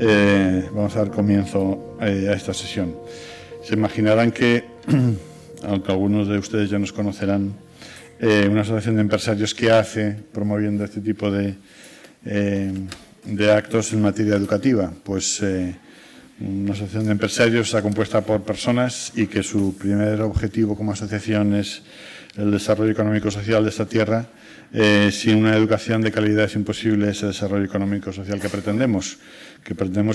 Vamos a dar comienzo a esta sesión. Se imaginarán que, aunque algunos de ustedes ya nos conocerán, una asociación de empresarios que hace promoviendo este tipo de actos en materia educativa. Pues una asociación de empresarios está compuesta por personas y que su primer objetivo como asociación es el desarrollo económico-social de esta tierra. Sin una educación de calidad es imposible ese desarrollo económico-social que pretendemos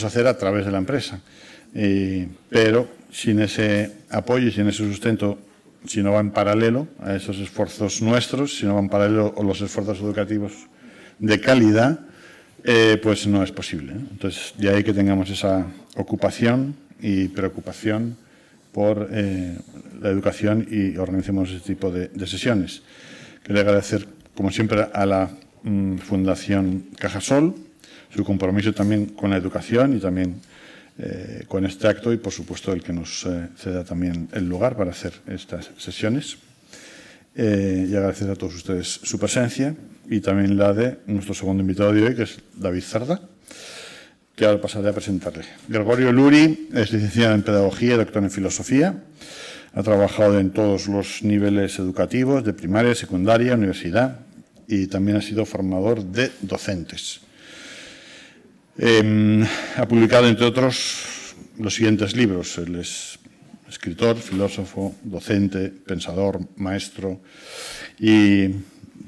hacer a través de la empresa. Pero sin ese apoyo y sin ese sustento, si no va en paralelo a esos esfuerzos nuestros, si no van en paralelo a los esfuerzos educativos de calidad, pues no es posible, ¿no? Entonces, de ahí que tengamos esa ocupación y preocupación por la educación y organicemos este tipo de sesiones. Quería agradecer, como siempre, a la Fundación Cajasol, su compromiso también con la educación y también con este acto y, por supuesto, el que nos ceda también el lugar para hacer estas sesiones. Y agradecer a todos ustedes su presencia y también la de nuestro segundo invitado de hoy, que es David Cerda, que ahora pasaré a presentarle. Gregorio Luri es licenciado en Pedagogía y doctor en Filosofía. Ha trabajado en todos los niveles educativos, de primaria, secundaria, universidad, y también ha sido formador de docentes. Ha publicado, entre otros, los siguientes libros. Él es escritor, filósofo, docente, pensador, maestro, y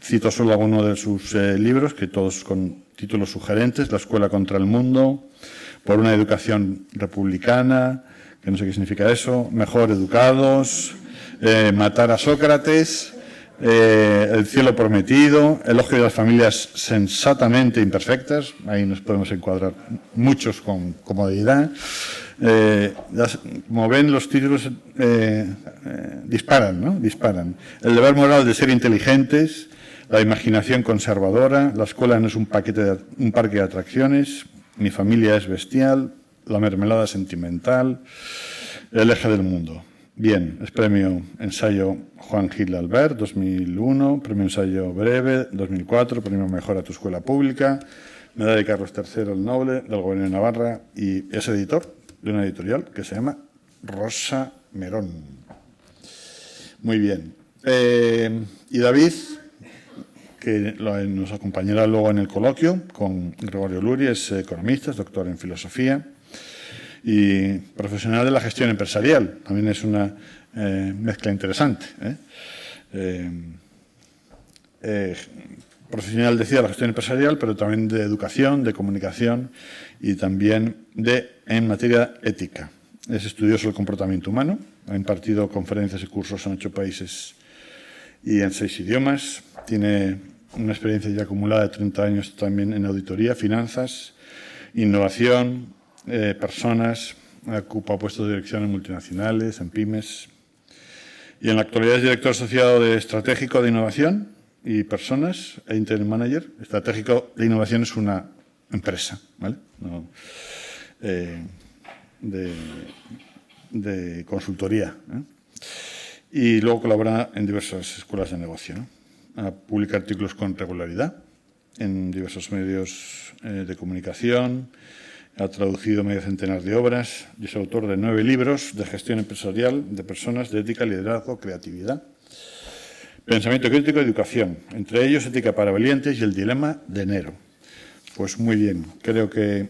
cito solo algunos de sus libros, que todos con títulos sugerentes: La escuela contra el mundo, Por una educación republicana, que no sé qué significa eso, Mejor educados, Matar a Sócrates, El cielo prometido, Elogio de las familias sensatamente imperfectas. Ahí nos podemos encuadrar muchos con comodidad. Como ven, los títulos disparan, ¿no? Disparan. El deber moral de ser inteligentes, La imaginación conservadora, La escuela no es un parque de atracciones, Mi familia es bestial, La mermelada sentimental, El eje del mundo. Bien, es premio ensayo Juan Gil Albert, 2001, premio ensayo breve, 2004, premio Mejor a tu escuela pública, medalla de Carlos III el Noble del Gobierno de Navarra, y es editor de una editorial que se llama Rosa Merón. Muy bien. Y David, que nos acompañará luego en el coloquio con Gregorio Luri, es economista, es doctor en filosofía y profesional de la gestión empresarial. También es una mezcla interesante. Profesional, decía, de la gestión empresarial, pero también de educación, de comunicación y también en materia ética. Es estudioso del comportamiento humano, ha impartido conferencias y cursos en 8 países y en 6 idiomas. Tiene una experiencia ya acumulada de 30 años también en auditoría, finanzas, innovación, personas. Ocupa puestos de dirección en multinacionales, en pymes. Y en la actualidad es director asociado de Estratégico de Innovación y Personas e Interim Manager. Estratégico de Innovación es una empresa, ¿vale? No, de consultoría, ¿eh? Y luego colabora en diversas escuelas de negocio, ¿no? Publica artículos con regularidad en diversos medios de comunicación, ha traducido medio centenar de obras y es autor de 9 libros de gestión empresarial, de personas, de ética, liderazgo, creatividad, pensamiento crítico y educación, entre ellos Ética para valientes y El dilema de enero. Pues muy bien, creo que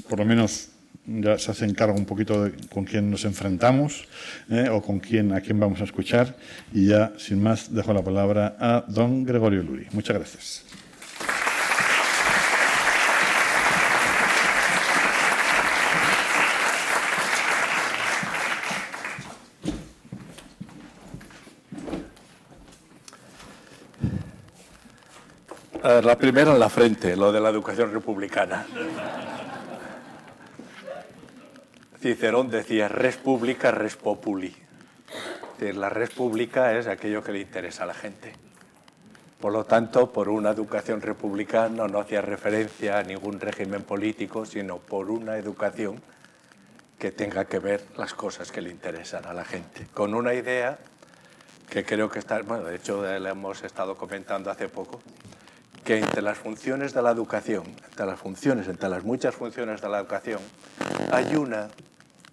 por lo menos ya se hacen cargo un poquito de con quién nos enfrentamos o a quién vamos a escuchar, y ya, sin más, dejo la palabra a don Gregorio Luri. Muchas gracias. La primera en la frente, lo de la educación republicana. Cicerón decía res publica, res populi. Es decir, la res pública es aquello que le interesa a la gente. Por lo tanto, por una educación republicana no hacía referencia a ningún régimen político, sino por una educación que tenga que ver las cosas que le interesan a la gente. Con una idea que creo que está, bueno, de hecho la hemos estado comentando hace poco, que entre las funciones de la educación, entre las muchas funciones de la educación, hay una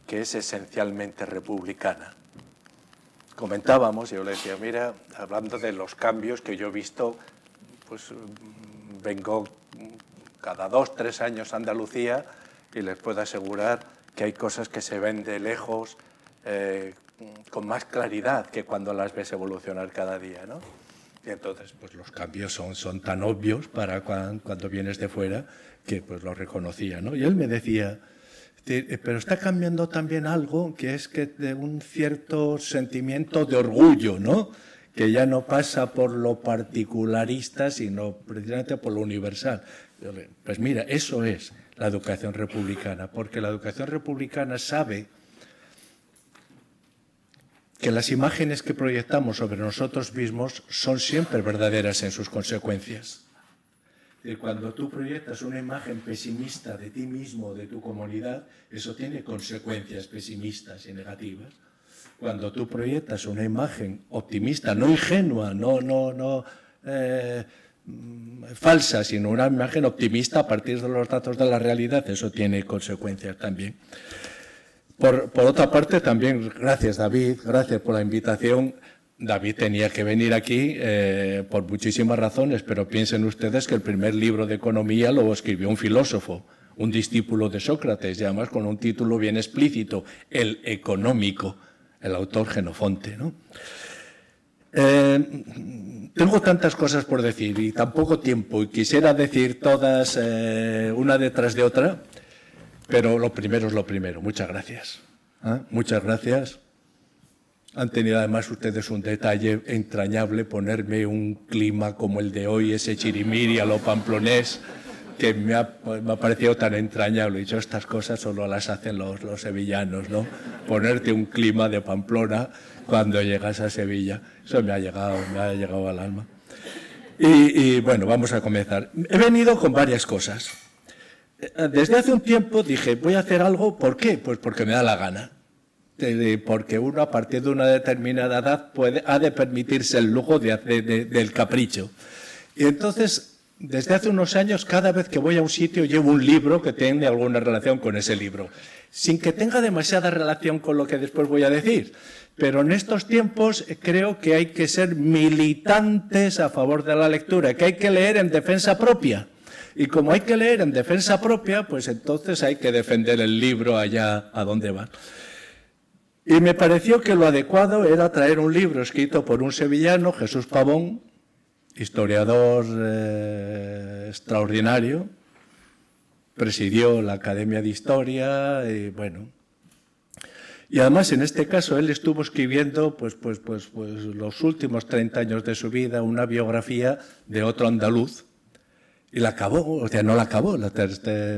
que es esencialmente republicana. Comentábamos, y yo le decía, mira, hablando de los cambios que yo he visto, pues vengo cada 2 o 3 años a Andalucía y les puedo asegurar que hay cosas que se ven de lejos con más claridad que cuando las ves evolucionar cada día, ¿no? Y entonces, pues los cambios son tan obvios para cuando vienes de fuera que pues lo reconocía, ¿no? Y él me decía, pero está cambiando también algo que es que de un cierto sentimiento de orgullo, ¿no? Que ya no pasa por lo particularista, sino precisamente por lo universal. Pues mira, eso es la educación republicana, porque la educación republicana sabe que las imágenes que proyectamos sobre nosotros mismos son siempre verdaderas en sus consecuencias. Y cuando tú proyectas una imagen pesimista de ti mismo, de tu comunidad, eso tiene consecuencias pesimistas y negativas. Cuando tú proyectas una imagen optimista, no ingenua, no falsa, sino una imagen optimista a partir de los datos de la realidad, eso tiene consecuencias también. Por otra parte, también, gracias David, gracias por la invitación. David tenía que venir aquí por muchísimas razones, pero piensen ustedes que el primer libro de economía lo escribió un filósofo, un discípulo de Sócrates, y además con un título bien explícito, El Económico, el autor Jenofonte, ¿no? Tengo tantas cosas por decir y tan poco tiempo, y quisiera decir todas una detrás de otra, pero lo primero es lo primero. Muchas gracias. Muchas gracias. Han tenido además ustedes un detalle entrañable, ponerme un clima como el de hoy, ese chirimiri a lo pamplonés, que me ha parecido tan entrañable. Y yo estas cosas solo las hacen los sevillanos, ¿no? Ponerte un clima de Pamplona cuando llegas a Sevilla. Eso me ha llegado al alma. Y bueno, vamos a comenzar. He venido con varias cosas. Desde hace un tiempo dije, voy a hacer algo, ¿por qué? Pues porque me da la gana. Porque uno a partir de una determinada edad ha de permitirse el lujo del capricho. Y entonces, desde hace unos años, cada vez que voy a un sitio llevo un libro que tiene alguna relación con ese libro, sin que tenga demasiada relación con lo que después voy a decir. Pero en estos tiempos creo que hay que ser militantes a favor de la lectura, que hay que leer en defensa propia. Y como hay que leer en defensa propia, pues entonces hay que defender el libro allá a donde va. Y me pareció que lo adecuado era traer un libro escrito por un sevillano, Jesús Pavón, historiador extraordinario, presidió la Academia de Historia y bueno. Y además en este caso él estuvo escribiendo pues los últimos 30 años de su vida una biografía de otro andaluz. Y la acabó, o sea, no la acabó,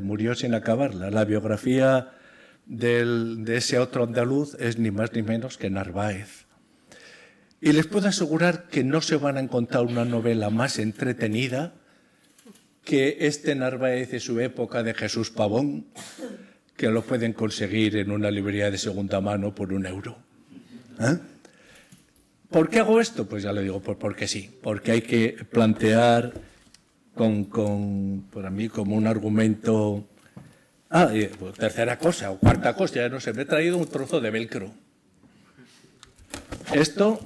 murió sin acabarla. La biografía de ese otro andaluz es ni más ni menos que Narváez. Y les puedo asegurar que no se van a encontrar una novela más entretenida que este Narváez de su época de Jesús Pavón, que lo pueden conseguir en una librería de segunda mano por €1. ¿Por qué hago esto? Pues ya le digo, pues porque sí, porque hay que plantear para mí como un argumento. Y tercera cosa o cuarta cosa, ya no sé, me he traído un trozo de velcro. Esto,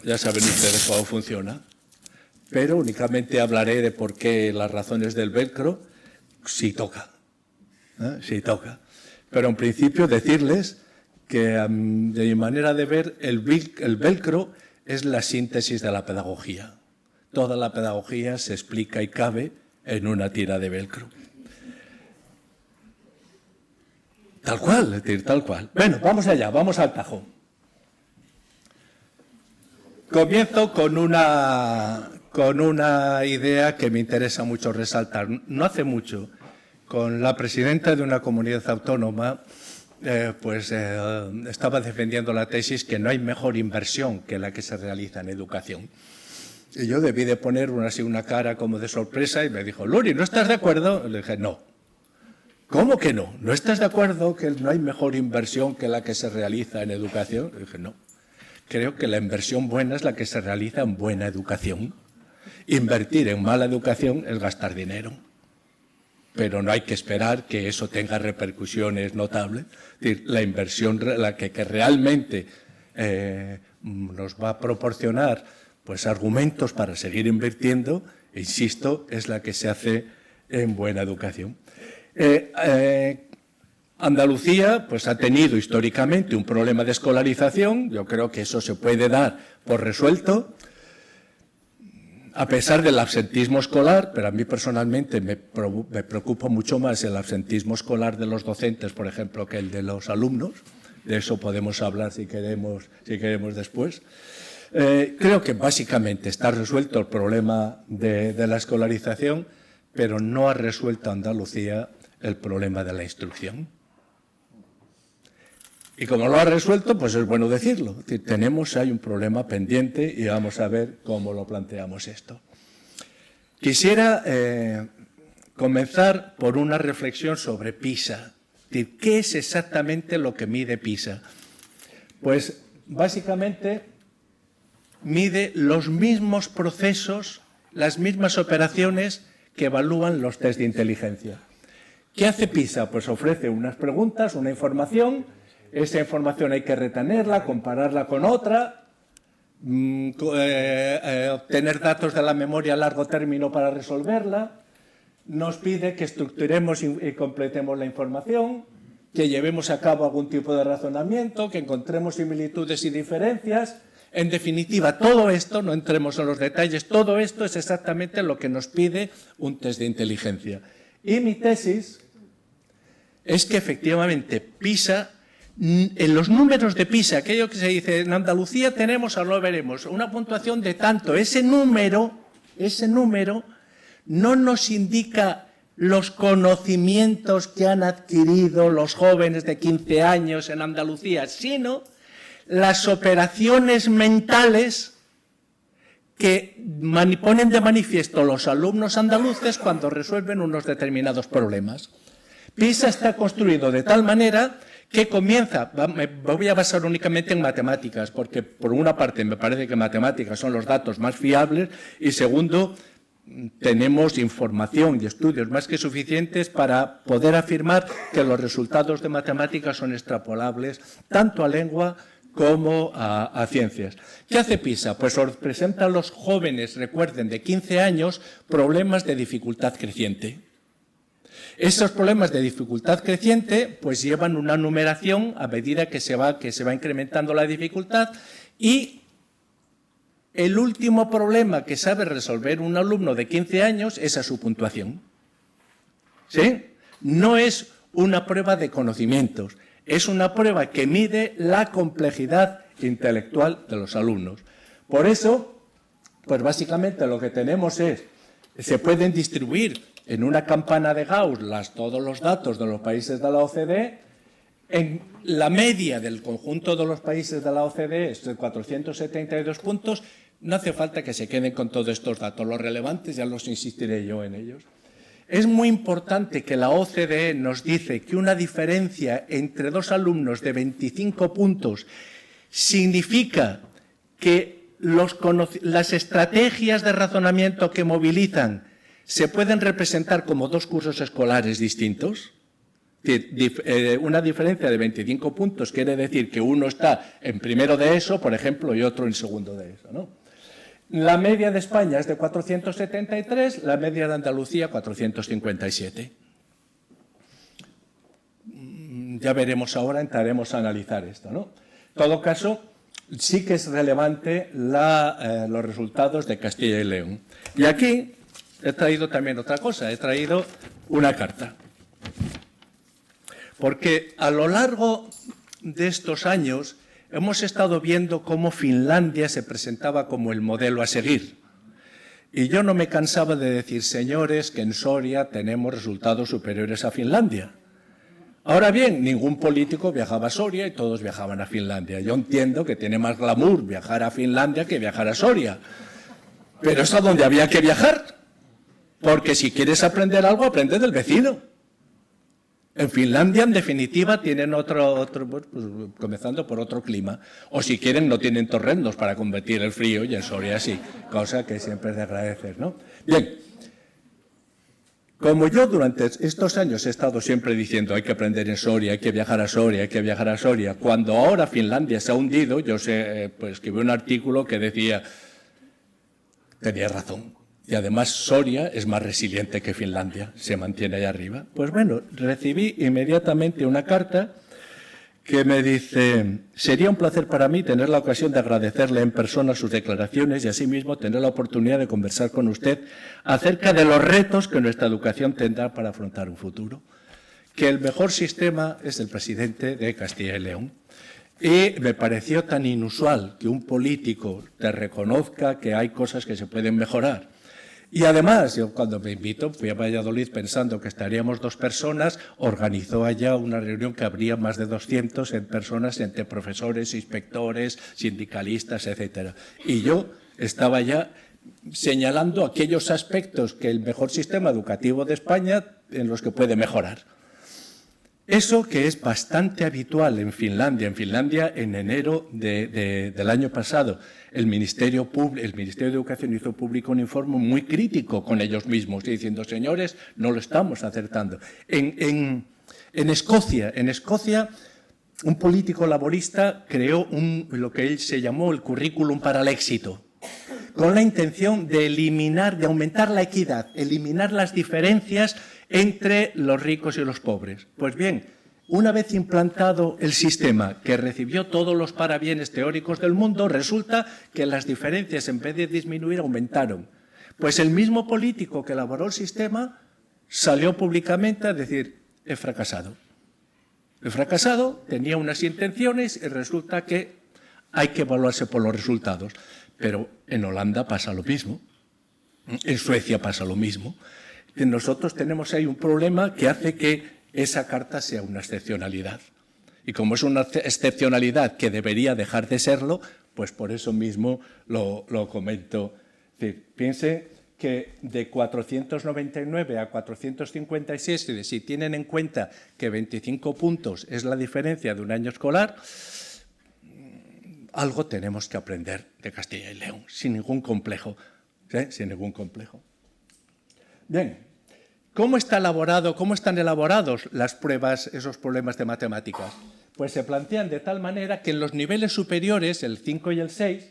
ya saben ustedes cómo funciona, pero únicamente hablaré de por qué las razones del velcro, si toca. Si toca. Pero en principio decirles que de mi manera de ver el velcro es la síntesis de la pedagogía. Toda la pedagogía se explica y cabe en una tira de velcro. Tal cual, es decir, tal cual. Bueno, vamos allá, vamos al tajo. Comienzo con una idea que me interesa mucho resaltar. No hace mucho, con la presidenta de una comunidad autónoma, estaba defendiendo la tesis que no hay mejor inversión que la que se realiza en educación. Y yo debí de poner una cara como de sorpresa y me dijo, Luri, ¿no estás de acuerdo? Le dije, no. ¿Cómo que no? ¿No estás de acuerdo que no hay mejor inversión que la que se realiza en educación? Le dije, no. Creo que la inversión buena es la que se realiza en buena educación. Invertir en mala educación es gastar dinero, pero no hay que esperar que eso tenga repercusiones notables. Es decir, la inversión la que realmente nos va a proporcionar pues, argumentos para seguir invirtiendo, insisto, es la que se hace en buena educación. Andalucía pues, ha tenido históricamente un problema de escolarización. Yo creo que eso se puede dar por resuelto, a pesar del absentismo escolar, pero a mí personalmente me preocupa mucho más el absentismo escolar de los docentes, por ejemplo, que el de los alumnos. De eso podemos hablar si queremos después. Creo que básicamente está resuelto el problema de la escolarización, pero no ha resuelto Andalucía el problema de la instrucción. Y como lo ha resuelto, pues es bueno decirlo. Es decir, hay un problema pendiente y vamos a ver cómo lo planteamos esto. Quisiera comenzar por una reflexión sobre PISA. Es decir, ¿qué es exactamente lo que mide PISA? Pues básicamente mide los mismos procesos, las mismas operaciones que evalúan los test de inteligencia. ¿Qué hace PISA? Pues ofrece unas preguntas, una información. Esa información hay que retenerla, compararla con otra, obtener datos de la memoria a largo término para resolverla. Nos pide que estructuremos y completemos la información, que llevemos a cabo algún tipo de razonamiento, que encontremos similitudes y diferencias. En definitiva, todo esto, no entremos en los detalles, todo esto es exactamente lo que nos pide un test de inteligencia. Y mi tesis es que efectivamente PISA, en los números de PISA, aquello que se dice en Andalucía tenemos, ahora lo veremos, una puntuación de tanto, ese número no nos indica los conocimientos que han adquirido los jóvenes de 15 años en Andalucía, sino las operaciones mentales que ponen de manifiesto los alumnos andaluces cuando resuelven unos determinados problemas. PISA está construido de tal manera que comienza, me voy a basar únicamente en matemáticas, porque por una parte me parece que matemáticas son los datos más fiables y segundo, tenemos información y estudios más que suficientes para poder afirmar que los resultados de matemáticas son extrapolables tanto a lengua como a ciencias. ¿Qué hace PISA? Pues os presenta a los jóvenes, recuerden, de 15 años, problemas de dificultad creciente. Esos problemas de dificultad creciente pues llevan una numeración a medida que se va incrementando la dificultad y el último problema que sabe resolver un alumno de 15 años es a su puntuación. ¿Sí? No es una prueba de conocimientos, es una prueba que mide la complejidad intelectual de los alumnos. Por eso, pues básicamente lo que tenemos es, se pueden distribuir en una campana de Gauss todos los datos de los países de la OCDE. En la media del conjunto de los países de la OCDE es de 472 puntos. No hace falta que se queden con todos estos datos. Los relevantes ya los insistiré yo en ellos. Es muy importante que la OCDE nos dice que una diferencia entre dos alumnos de 25 puntos significa que las estrategias de razonamiento que movilizan se pueden representar como dos cursos escolares distintos. Una diferencia de 25 puntos quiere decir que uno está en primero de ESO, por ejemplo, y otro en segundo de ESO, ¿no? La media de España es de 473, la media de Andalucía 457. Ya veremos ahora, entraremos a analizar esto, ¿no? En todo caso, sí que es relevante los resultados de Castilla y León. Y aquí he traído también otra cosa, he traído una carta. Porque a lo largo de estos años hemos estado viendo cómo Finlandia se presentaba como el modelo a seguir. Y yo no me cansaba de decir, señores, que en Soria tenemos resultados superiores a Finlandia. Ahora bien, ningún político viajaba a Soria y todos viajaban a Finlandia. Yo entiendo que tiene más glamour viajar a Finlandia que viajar a Soria. Pero es a donde había que viajar. Porque si quieres aprender algo, aprende del vecino. En Finlandia, en definitiva, tienen otro pues, comenzando por otro clima. O si quieren, no tienen torrendos para combatir el frío, y en Soria sí, cosa que siempre es de agradecer, ¿no? Bien, como yo durante estos años he estado siempre diciendo hay que aprender en Soria, hay que viajar a Soria, hay que viajar a Soria, cuando ahora Finlandia se ha hundido, yo pues escribí un artículo que decía, tenía razón. Y además Soria es más resiliente que Finlandia, se mantiene allá arriba. Pues bueno, recibí inmediatamente una carta que me dice, sería un placer para mí tener la ocasión de agradecerle en persona sus declaraciones y asimismo tener la oportunidad de conversar con usted acerca de los retos que nuestra educación tendrá para afrontar un futuro. Que el mejor sistema es el presidente de Castilla y León. Y me pareció tan inusual que un político te reconozca que hay cosas que se pueden mejorar. Y además, yo cuando me invito, fui a Valladolid pensando que estaríamos 2 personas, organizó allá una reunión que habría más de 200 personas entre profesores, inspectores, sindicalistas, etcétera. Y yo estaba ya señalando aquellos aspectos que el mejor sistema educativo de España en los que puede mejorar. Eso que es bastante habitual en Finlandia. En Finlandia, en enero del año pasado, el Ministerio de Educación hizo público un informe muy crítico con ellos mismos, diciendo, señores, no lo estamos acertando. En Escocia, un político laborista creó lo que él se llamó el currículum para el éxito, con la intención de de aumentar la equidad, eliminar las diferencias entre los ricos y los pobres. Pues bien, una vez implantado el sistema que recibió todos los parabienes teóricos del mundo, resulta que las diferencias, en vez de disminuir, aumentaron. Pues el mismo político que elaboró el sistema salió públicamente a decir, he fracasado. He fracasado, tenía unas intenciones y resulta que hay que evaluarse por los resultados. Pero en Holanda pasa lo mismo, en Suecia pasa lo mismo. Nosotros tenemos ahí un problema que hace que esa carta sea una excepcionalidad. Y como es una excepcionalidad que debería dejar de serlo, pues por eso mismo lo comento. Es decir, piense que de 499 a 456, si tienen en cuenta que 25 puntos es la diferencia de un año escolar, algo tenemos que aprender de Castilla y León, sin ningún complejo. Sin ningún complejo. Bien, ¿cómo están elaborados las pruebas, esos problemas de matemáticas? Pues se plantean de tal manera que en los niveles superiores, el 5 y el 6,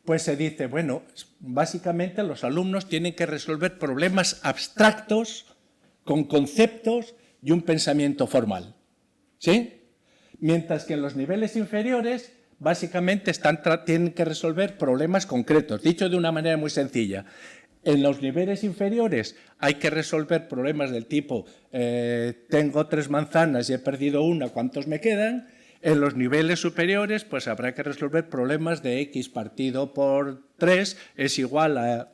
pues se dice, bueno, básicamente los alumnos tienen que resolver problemas abstractos con conceptos y un pensamiento formal, ¿sí? Mientras que en los niveles inferiores, básicamente tienen que resolver problemas concretos, dicho de una manera muy sencilla. En los niveles inferiores hay que resolver problemas del tipo tengo 3 manzanas y he perdido una, ¿cuántos me quedan? En los niveles superiores pues habrá que resolver problemas de x partido por 3 es igual a...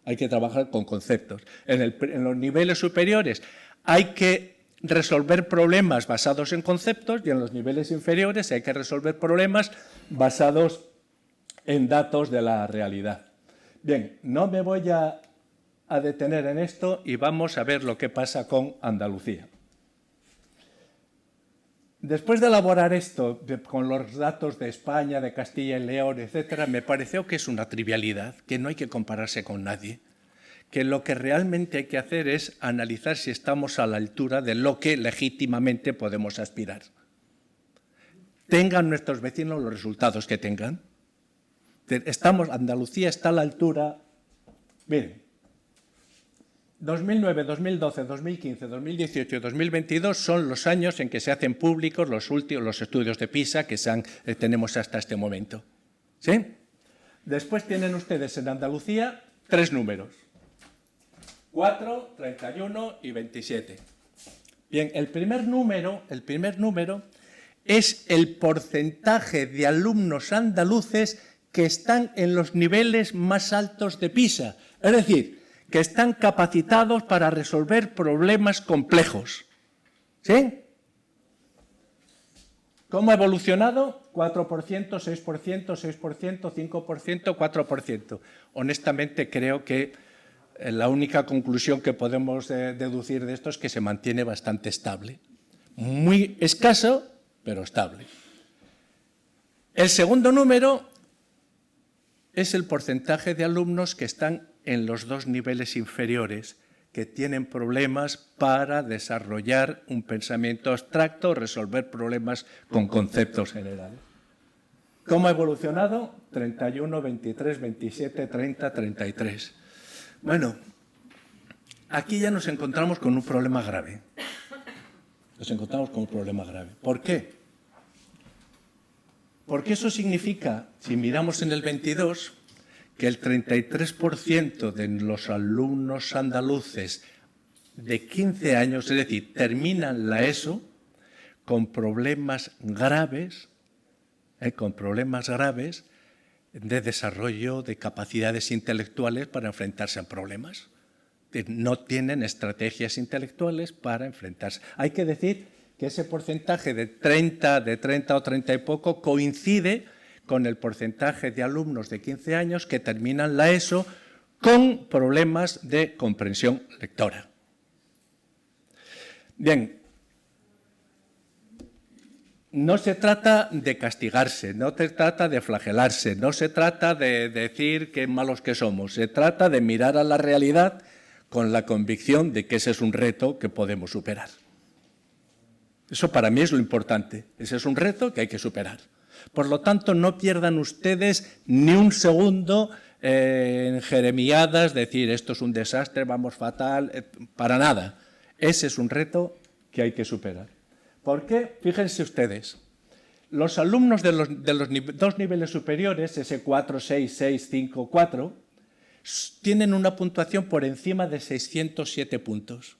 Hay que trabajar con conceptos. En los niveles superiores hay que resolver problemas basados en conceptos y en los niveles inferiores hay que resolver problemas basados en datos de la realidad. Bien, no me voy a detener en esto y vamos a ver lo que pasa con Andalucía. Después de elaborar esto con los datos de España, de Castilla y León, etcétera, me pareció que es una trivialidad, que no hay que compararse con nadie, que lo que realmente hay que hacer es analizar si estamos a la altura de lo que legítimamente podemos aspirar. Tengan nuestros vecinos los resultados que tengan. Andalucía está a la altura. Miren, 2009, 2012, 2015, 2018 y 2022 son los años en que se hacen públicos los estudios de PISA que tenemos hasta este momento. ¿Sí? Después tienen ustedes en Andalucía 3 números. 4, 31 y 27. Bien, el primer número es el porcentaje de alumnos andaluces que están en los niveles más altos de PISA, es decir, que están capacitados para resolver problemas complejos. ¿Sí? ¿Cómo ha evolucionado? 4%, 6%, 6%, 5%, 4%. Honestamente creo que la única conclusión que podemos deducir de esto es que se mantiene bastante estable. Muy escaso, pero estable. El segundo número es el porcentaje de alumnos que están en los 2 niveles inferiores, que tienen problemas para desarrollar un pensamiento abstracto, resolver problemas con conceptos generales. ¿Cómo ha evolucionado? 31, 23, 27, 30, 33. Bueno, aquí ya nos encontramos con un problema grave. ¿Por qué? Porque eso significa, si miramos en el 22, que el 33% de los alumnos andaluces de 15 años, es decir, terminan la ESO con problemas graves de desarrollo de capacidades intelectuales para enfrentarse a problemas. No tienen estrategias intelectuales para enfrentarse. Hay que decir que ese porcentaje de 30 o 30 y poco coincide con el porcentaje de alumnos de 15 años que terminan la ESO con problemas de comprensión lectora. Bien, no se trata de castigarse, no se trata de flagelarse, no se trata de decir qué malos que somos, se trata de mirar a la realidad con la convicción de que ese es un reto que podemos superar. Eso para mí es lo importante, ese es un reto que hay que superar. Por lo tanto, no pierdan ustedes ni un segundo en jeremiadas, decir esto es un desastre, vamos fatal, para nada. Ese es un reto que hay que superar. ¿Por qué? Fíjense ustedes, los alumnos de los 2 niveles superiores, ese 4, 6, 6, 5, 4, tienen una puntuación por encima de 607 puntos.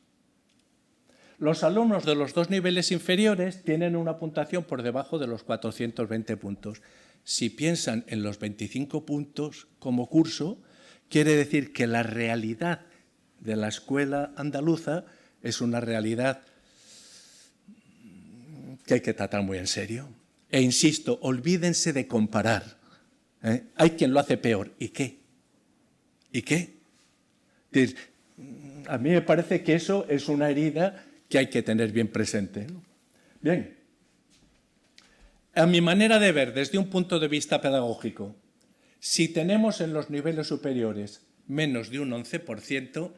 Los alumnos de los 2 niveles inferiores tienen una puntuación por debajo de los 420 puntos. Si piensan en los 25 puntos como curso, quiere decir que la realidad de la escuela andaluza es una realidad que hay que tratar muy en serio. E insisto, olvídense de comparar. Hay quien lo hace peor. ¿Y qué? ¿Y qué? A mí me parece que eso es una herida que hay que tener bien presente. Bien, a mi manera de ver, desde un punto de vista pedagógico, si tenemos en los niveles superiores menos de un 11%,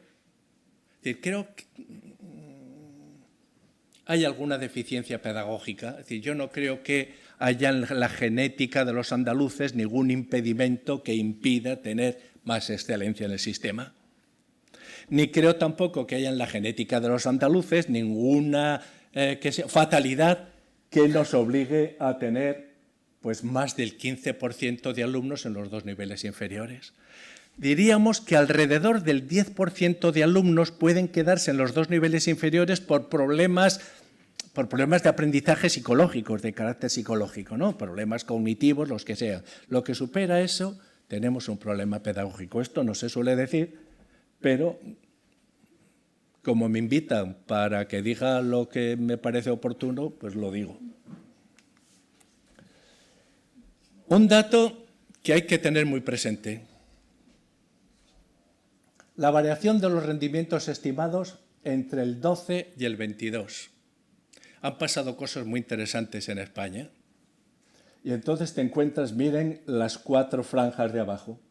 creo que hay alguna deficiencia pedagógica. Es decir, yo no creo que haya en la genética de los andaluces ningún impedimento que impida tener más excelencia en el sistema. Ni creo tampoco que haya en la genética de los andaluces ninguna fatalidad que nos obligue a tener pues, más del 15% de alumnos en los 2 niveles inferiores. Diríamos que alrededor del 10% de alumnos pueden quedarse en los 2 niveles inferiores por problemas de aprendizaje psicológicos, de carácter psicológico, ¿no? Problemas cognitivos, los que sean. Lo que supera eso, tenemos un problema pedagógico. Esto no se suele decir, pero como me invitan para que diga lo que me parece oportuno, pues lo digo. Un dato que hay que tener muy presente. La variación de los rendimientos estimados entre el 12 y el 22. Han pasado cosas muy interesantes en España. Y entonces te encuentras, miren, las 4 franjas de abajo.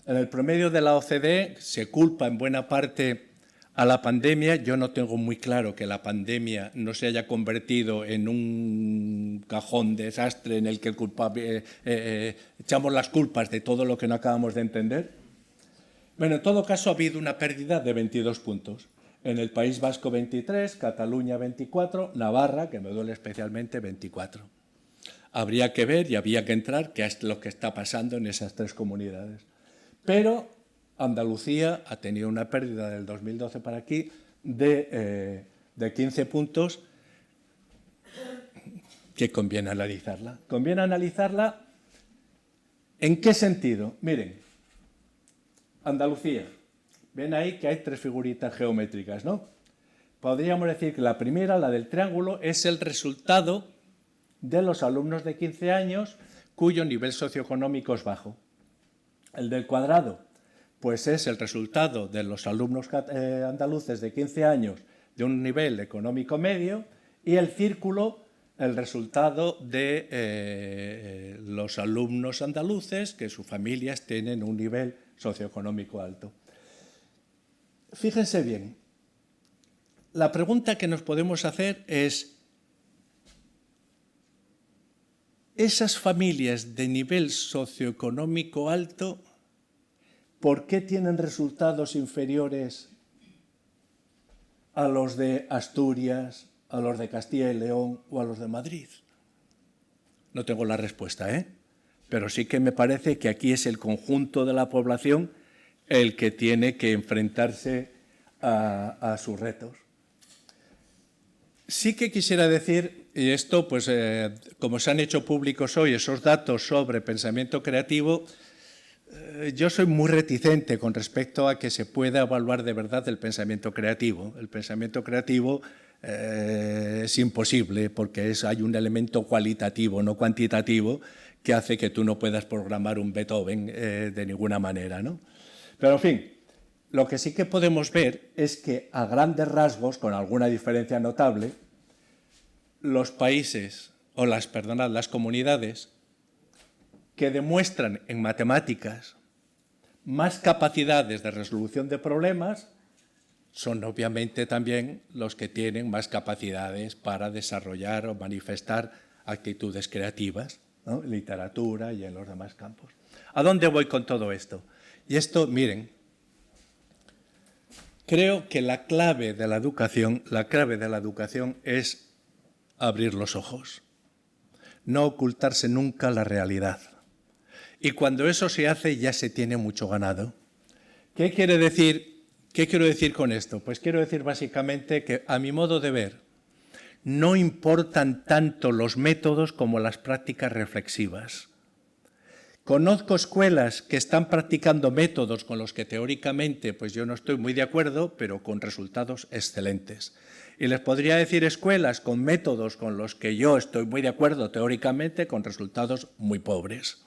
En el promedio de la OCDE se culpa en buena parte a la pandemia. Yo no tengo muy claro que la pandemia no se haya convertido en un cajón de desastre en el que echamos las culpas de todo lo que no acabamos de entender. Bueno, en todo caso ha habido una pérdida de 22 puntos. En el País Vasco 23, Cataluña 24, Navarra, que me duele especialmente, 24. Habría que ver y había que entrar qué es lo que está pasando en esas 3 comunidades. Pero Andalucía ha tenido una pérdida del 2012 para aquí de 15 puntos que conviene analizarla. Conviene analizarla ¿en qué sentido? Miren, Andalucía, ven ahí que hay 3 figuritas geométricas, ¿no? Podríamos decir que la primera, la del triángulo, es el resultado de los alumnos de 15 años cuyo nivel socioeconómico es bajo. El del cuadrado, pues es el resultado de los alumnos andaluces de 15 años de un nivel económico medio, y el círculo, el resultado de los alumnos andaluces que sus familias tienen un nivel socioeconómico alto. Fíjense bien, la pregunta que nos podemos hacer es: esas familias de nivel socioeconómico alto, ¿por qué tienen resultados inferiores a los de Asturias, a los de Castilla y León o a los de Madrid? No tengo la respuesta, pero sí que me parece que aquí es el conjunto de la población el que tiene que enfrentarse a sus retos. Sí que quisiera decir, y esto, pues, como se han hecho públicos hoy esos datos sobre pensamiento creativo, yo soy muy reticente con respecto a que se pueda evaluar de verdad el pensamiento creativo. El pensamiento creativo es imposible porque hay un elemento cualitativo, no cuantitativo, que hace que tú no puedas programar un Beethoven de ninguna manera, ¿no? Pero, en fin, lo que sí que podemos ver es que, a grandes rasgos, con alguna diferencia notable, los países, o las comunidades que demuestran en matemáticas más capacidades de resolución de problemas son obviamente también los que tienen más capacidades para desarrollar o manifestar actitudes creativas, ¿no? En literatura y en los demás campos. ¿A dónde voy con todo esto? Y esto, miren, creo que la clave de la educación es abrir los ojos, no ocultarse nunca la realidad. Y cuando eso se hace, ya se tiene mucho ganado. ¿Qué quiero decir con esto? Pues quiero decir básicamente que, a mi modo de ver, no importan tanto los métodos como las prácticas reflexivas. Conozco escuelas que están practicando métodos con los que teóricamente pues yo no estoy muy de acuerdo, pero con resultados excelentes. Y les podría decir escuelas con métodos con los que yo estoy muy de acuerdo teóricamente, con resultados muy pobres.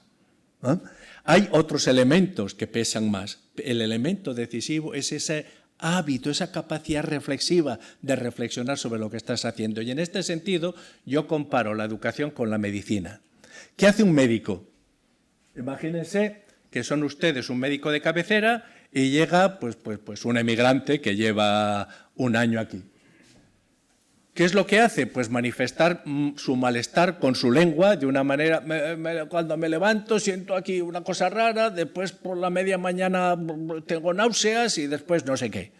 Hay otros elementos que pesan más. El elemento decisivo es ese hábito, esa capacidad reflexiva de reflexionar sobre lo que estás haciendo. Y en este sentido yo comparo la educación con la medicina. ¿Qué hace un médico? Imagínense que son ustedes un médico de cabecera y llega pues un emigrante que lleva un año aquí. ¿Qué es lo que hace? Pues manifestar su malestar con su lengua de una manera. Cuando me levanto siento aquí una cosa rara, después por la media mañana tengo náuseas y después no sé qué.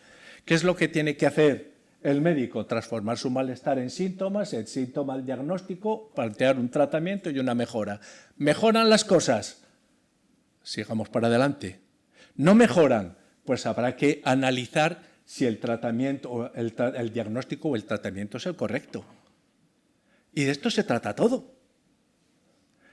¿Qué es lo que tiene que hacer el médico? Transformar su malestar en síntomas, el síntoma al diagnóstico, plantear un tratamiento y una mejora. ¿Mejoran las cosas? Sigamos para adelante. ¿No mejoran? Pues habrá que analizar si el tratamiento, o el diagnóstico o el tratamiento es el correcto. Y de esto se trata todo.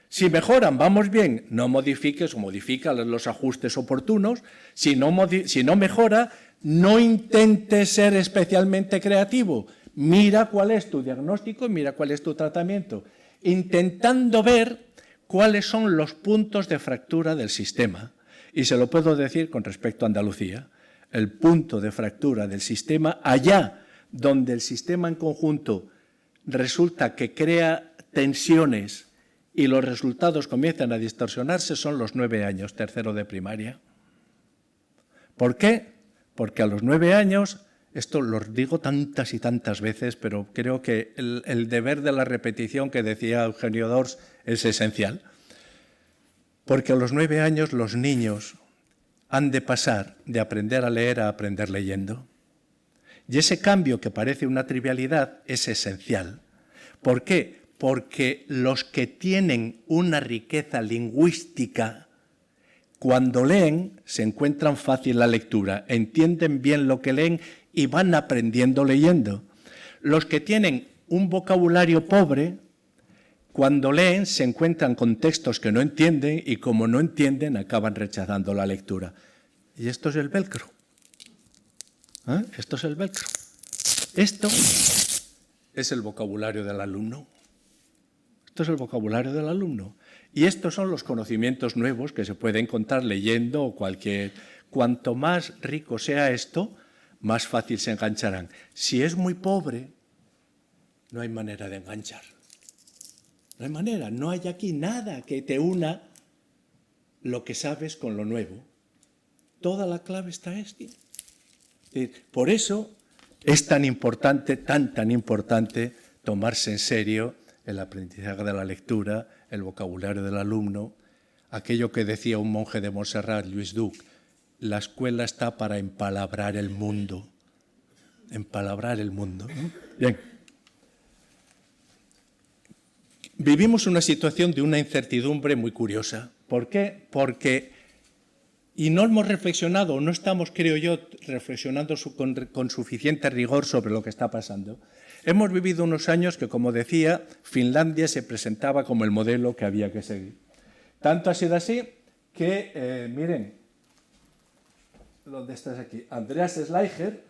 Si mejoran, vamos bien, no modifiques o modifica los ajustes oportunos. Si no mejora, no intentes ser especialmente creativo. Mira cuál es tu diagnóstico y mira cuál es tu tratamiento, intentando ver cuáles son los puntos de fractura del sistema. Y se lo puedo decir con respecto a Andalucía. El punto de fractura del sistema, allá donde el sistema en conjunto resulta que crea tensiones y los resultados comienzan a distorsionarse, son los 9 años, tercero de primaria. ¿Por qué? Porque a los 9 años, esto lo digo tantas y tantas veces, pero creo que el deber de la repetición que decía Eugenio Dors es esencial. Porque a los 9 años los niños han de pasar de aprender a leer a aprender leyendo. Y ese cambio, que parece una trivialidad, es esencial. ¿Por qué? Porque los que tienen una riqueza lingüística, cuando leen, se encuentran fácil la lectura, entienden bien lo que leen y van aprendiendo leyendo. Los que tienen un vocabulario pobre, cuando leen, se encuentran con textos que no entienden y, como no entienden, acaban rechazando la lectura. Y esto es el velcro. Esto es el velcro. Esto es el vocabulario del alumno. Esto es el vocabulario del alumno. Y estos son los conocimientos nuevos que se pueden encontrar leyendo cualquier cuanto más rico sea esto, más fácil se engancharán. Si es muy pobre, no hay manera de enganchar. No hay manera, no hay aquí nada que te una lo que sabes con lo nuevo. Toda la clave está aquí. Por eso es tan importante, tan importante tomarse en serio el aprendizaje de la lectura, el vocabulario del alumno, aquello que decía un monje de Montserrat, Lluís Duc, la escuela está para empalabrar el mundo. Empalabrar el mundo, ¿no? Bien. Vivimos una situación de una incertidumbre muy curiosa. ¿Por qué? Porque, y no hemos reflexionado, no estamos, creo yo, reflexionando con suficiente rigor sobre lo que está pasando. Hemos vivido unos años que, como decía, Finlandia se presentaba como el modelo que había que seguir. Tanto ha sido así que, miren, ¿dónde estás aquí? Andreas Schleicher,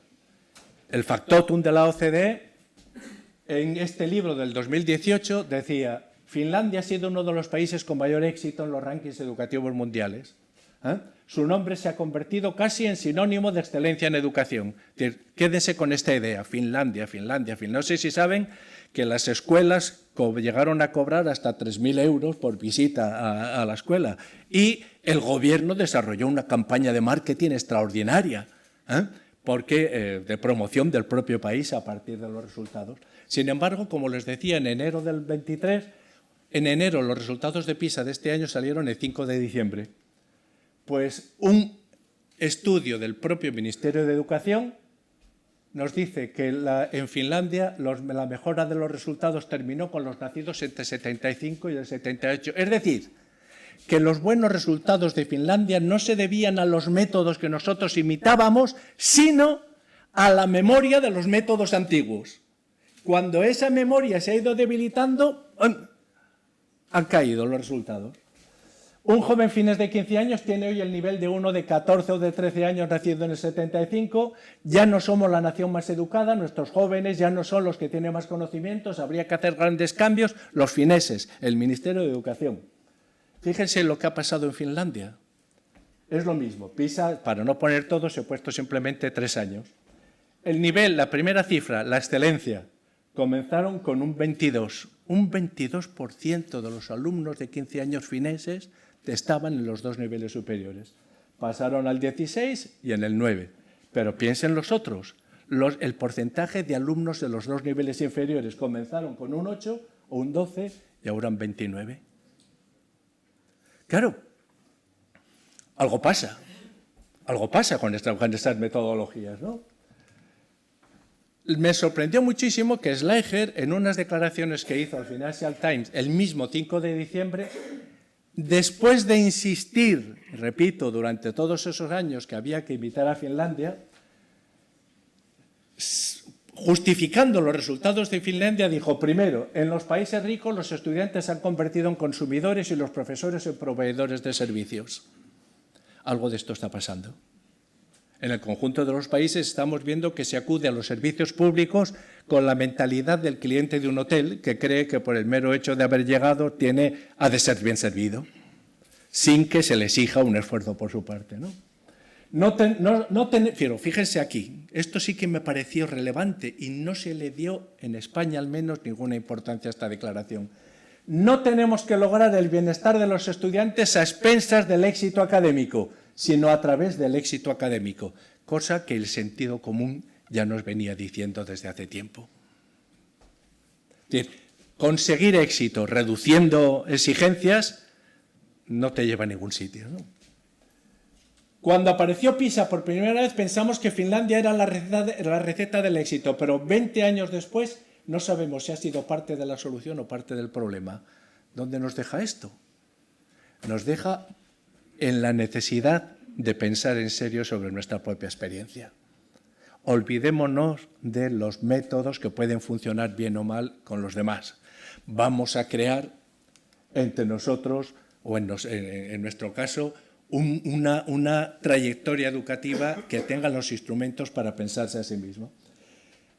el factotum de la OCDE, en este libro del 2018 decía: Finlandia ha sido uno de los países con mayor éxito en los rankings educativos mundiales. Su nombre se ha convertido casi en sinónimo de excelencia en educación. Quédense con esta idea: Finlandia, Finlandia, Finlandia. No sé si saben que las escuelas llegaron a cobrar hasta 3.000 euros por visita a la escuela, y el gobierno desarrolló una campaña de marketing extraordinaria, porque de promoción del propio país a partir de los resultados. Sin embargo, como les decía, en enero del 23, en enero los resultados de PISA de este año salieron el 5 de diciembre. Pues un estudio del propio Ministerio de Educación nos dice que en Finlandia la mejora de los resultados terminó con los nacidos entre el 75 y el 78. Es decir, que los buenos resultados de Finlandia no se debían a los métodos que nosotros imitábamos, sino a la memoria de los métodos antiguos. Cuando esa memoria se ha ido debilitando, han caído los resultados. Un joven finés de 15 años tiene hoy el nivel de uno de 14 o de 13 años nacido en el 75. Ya no somos la nación más educada, nuestros jóvenes ya no son los que tienen más conocimientos, habría que hacer grandes cambios. Los fineses, el Ministerio de Educación. Fíjense lo que ha pasado en Finlandia. Es lo mismo. PISA, para no poner todo, se ha puesto simplemente 3 años. El nivel, la primera cifra, la excelencia, comenzaron con un 22. Un 22% de los alumnos de 15 años fineses estaban en los 2 niveles superiores. Pasaron al 16 y en el 9. Pero piensen los otros. El porcentaje de alumnos de los 2 niveles inferiores comenzaron con un 8 o un 12 y ahora un 29. Claro, algo pasa con estas metodologías, ¿no? Me sorprendió muchísimo que Schleicher, en unas declaraciones que hizo al Financial Times el mismo 5 de diciembre, después de insistir, repito, durante todos esos años que había que imitar a Finlandia, justificando los resultados de Finlandia, dijo: primero, en los países ricos los estudiantes se han convertido en consumidores y los profesores en proveedores de servicios. Algo de esto está pasando. En el conjunto de los países estamos viendo que se acude a los servicios públicos con la mentalidad del cliente de un hotel que cree que por el mero hecho de haber llegado ha de ser bien servido, sin que se le exija un esfuerzo por su parte, ¿no? Pero fíjense aquí, esto sí que me pareció relevante y no se le dio, en España al menos, ninguna importancia a esta declaración. No tenemos que lograr el bienestar de los estudiantes a expensas del éxito académico, sino a través del éxito académico, cosa que el sentido común ya nos venía diciendo desde hace tiempo. Es decir, conseguir éxito reduciendo exigencias no te lleva a ningún sitio, ¿no? Cuando apareció PISA por primera vez pensamos que Finlandia era la receta del éxito, pero 20 años después no sabemos si ha sido parte de la solución o parte del problema. ¿Dónde nos deja esto? Nos deja en la necesidad de pensar en serio sobre nuestra propia experiencia. Olvidémonos de los métodos que pueden funcionar bien o mal con los demás. Vamos a crear entre nosotros, o en nuestro caso, una trayectoria educativa que tenga los instrumentos para pensarse a sí mismo.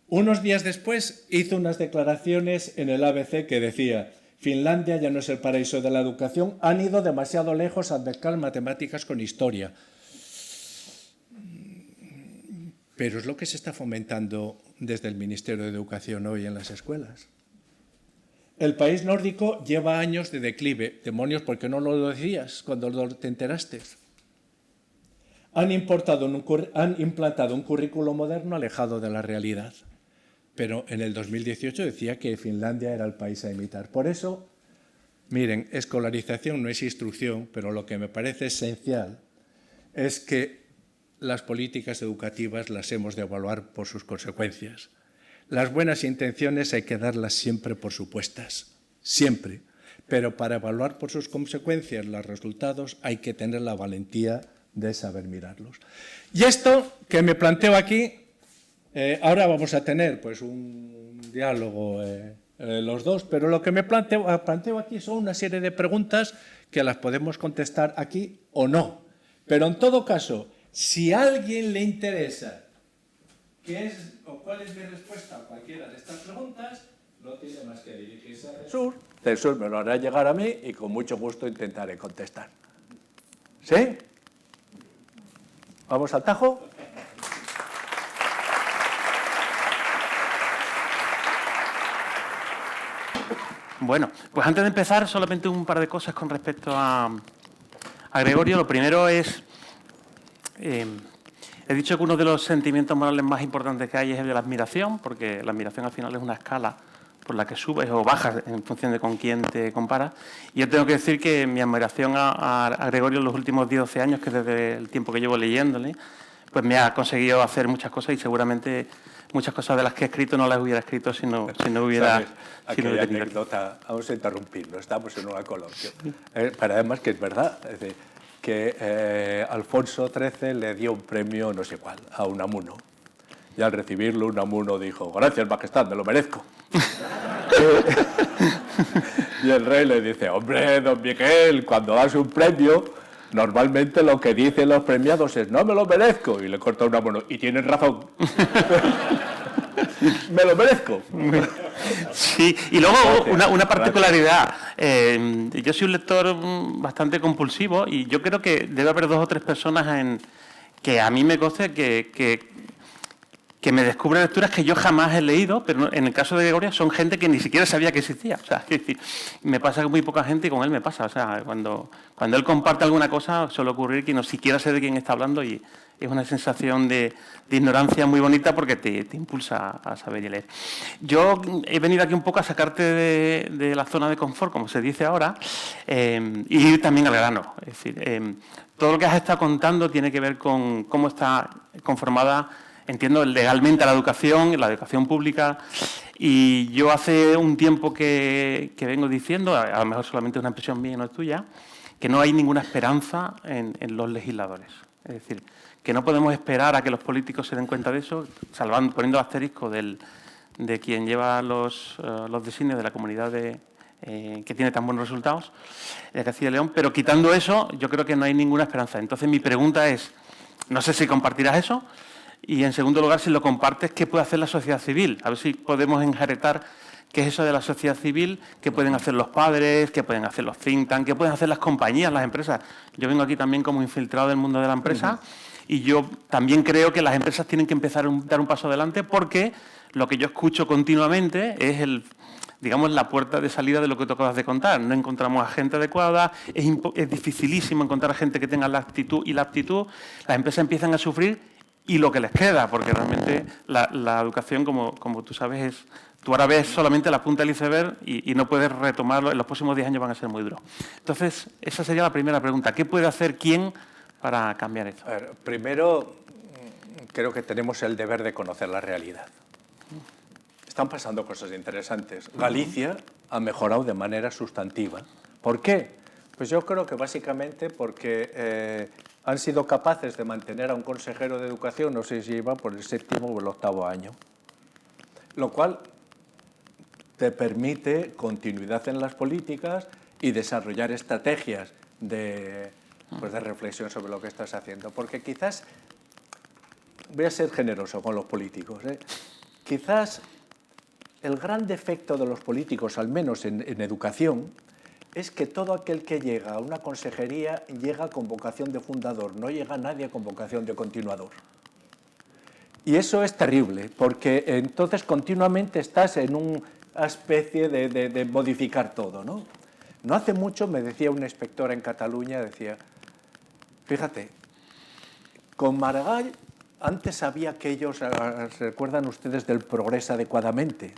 Unos días después hizo unas declaraciones en el ABC que decía: Finlandia ya no es el paraíso de la educación, han ido demasiado lejos al mezclar matemáticas con historia. Pero es lo que se está fomentando desde el Ministerio de Educación hoy en las escuelas. El país nórdico lleva años de declive. Demonios, ¿por qué no lo decías cuando te enteraste? Han implantado un currículo moderno alejado de la realidad. Pero en el 2018 decía que Finlandia era el país a imitar. Por eso, miren, escolarización no es instrucción, pero lo que me parece esencial es que las políticas educativas las hemos de evaluar por sus consecuencias. Las buenas intenciones hay que darlas siempre por supuestas, siempre. Pero para evaluar por sus consecuencias los resultados hay que tener la valentía de saber mirarlos. Y esto que me planteo aquí, ahora vamos a tener pues un diálogo los dos, pero lo que me planteo aquí son una serie de preguntas que las podemos contestar aquí o no. Pero en todo caso, si a alguien le interesa qué es o cuál es mi respuesta a cualquiera de estas preguntas, no tiene más que dirigirse a Jesús. Jesús me lo hará llegar a mí y con mucho gusto intentaré contestar. ¿Sí? ¿Vamos al tajo? Bueno, pues antes de empezar, solamente un par de cosas con respecto a Gregorio. Lo primero es, he dicho que uno de los sentimientos morales más importantes que hay es el de la admiración, porque la admiración al final es una escala por la que subes o bajas en función de con quién te comparas. Y yo tengo que decir que mi admiración a Gregorio en los últimos 10 o 12 años, que desde el tiempo que llevo leyéndole, pues me ha conseguido hacer muchas cosas y seguramente muchas cosas de las que he escrito no las hubiera escrito si no hubiera... ¿Sabes? Aquella anécdota, vamos a interrumpirlo, estamos en una coloquio. Pero además que es verdad, es decir, que Alfonso XIII le dio un premio no sé cuál a Unamuno. Y al recibirlo Unamuno dijo: gracias, majestad, me lo merezco. Y el rey le dice: hombre, don Miguel, cuando das un premio, normalmente lo que dicen los premiados es: no me lo merezco. Y le corta Unamuno: y tienes razón. Me lo merezco. Sí, y luego una particularidad. Yo soy un lector bastante compulsivo y yo creo que debe haber 2 o 3 personas que a mí me consta que me descubren lecturas que yo jamás he leído, pero en el caso de Gregorio son gente que ni siquiera sabía que existía. O sea, es decir, me pasa con muy poca gente y con él me pasa. O sea, cuando él comparte alguna cosa suele ocurrir que no siquiera sé de quién está hablando y es una sensación de ignorancia muy bonita porque te impulsa a saber y leer. Yo he venido aquí un poco a sacarte de la zona de confort, como se dice ahora, y ir también al grano. Es decir, todo lo que has estado contando tiene que ver con cómo está conformada, entiendo, legalmente la educación pública, y yo hace un tiempo que vengo diciendo, a lo mejor solamente es una impresión mía y no es tuya, que no hay ninguna esperanza en los legisladores. Es decir, que no podemos esperar a que los políticos se den cuenta de eso, poniendo asterisco de quien lleva los designios de la comunidad que tiene tan buenos resultados, de Castilla y León, pero quitando eso, yo creo que no hay ninguna esperanza. Entonces, mi pregunta es, no sé si compartirás eso, y en segundo lugar, si lo compartes, ¿qué puede hacer la sociedad civil? A ver si podemos enjaretar qué es eso de la sociedad civil, qué pueden hacer los padres, qué pueden hacer los think tanks, qué pueden hacer las compañías, las empresas. Yo vengo aquí también como infiltrado del mundo de la empresa y yo también creo que las empresas tienen que empezar a dar un paso adelante porque lo que yo escucho continuamente es digamos, la puerta de salida de lo que tú acabas de contar. No encontramos a gente adecuada, es dificilísimo encontrar a gente que tenga la actitud y la aptitud. Las empresas empiezan a sufrir y lo que les queda, porque realmente la educación, como tú sabes, tú ahora ves solamente la punta del iceberg y no puedes retomarlo. En los próximos 10 años van a ser muy duros. Entonces, esa sería la primera pregunta. ¿Qué puede hacer quién para cambiar esto? A ver, primero, creo que tenemos el deber de conocer la realidad. Están pasando cosas interesantes. Galicia ha mejorado de manera sustantiva. ¿Por qué? Pues yo creo que básicamente porque han sido capaces de mantener a un consejero de educación, no sé si iba por el 7º o el 8º año, lo cual te permite continuidad en las políticas y desarrollar estrategias de reflexión sobre lo que estás haciendo. Porque quizás, voy a ser generoso con los políticos, quizás el gran defecto de los políticos, al menos en educación, es que todo aquel que llega a una consejería llega con vocación de fundador, no llega nadie con vocación de continuador. Y eso es terrible, porque entonces continuamente estás en una especie de modificar todo, ¿no? No hace mucho me decía una inspectora en Cataluña, decía, fíjate, con Maragall antes había aquellos, ¿recuerdan ustedes del progreso adecuadamente?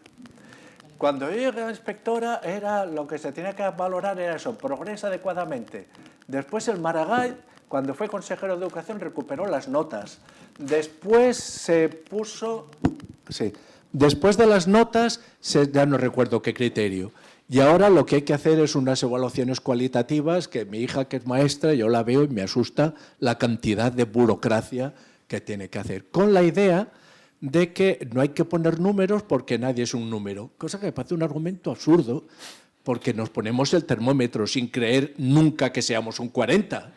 Cuando yo llegué a inspectora, lo que se tenía que valorar era eso, progresa adecuadamente. Después el Maragall, cuando fue consejero de Educación, recuperó las notas. Después se puso... Sí, después de las notas, ya no recuerdo qué criterio. Y ahora lo que hay que hacer es unas evaluaciones cualitativas, que mi hija, que es maestra, yo la veo y me asusta la cantidad de burocracia que tiene que hacer. Con la idea de que no hay que poner números porque nadie es un número, cosa que me parece un argumento absurdo, porque nos ponemos el termómetro sin creer nunca que seamos un 40.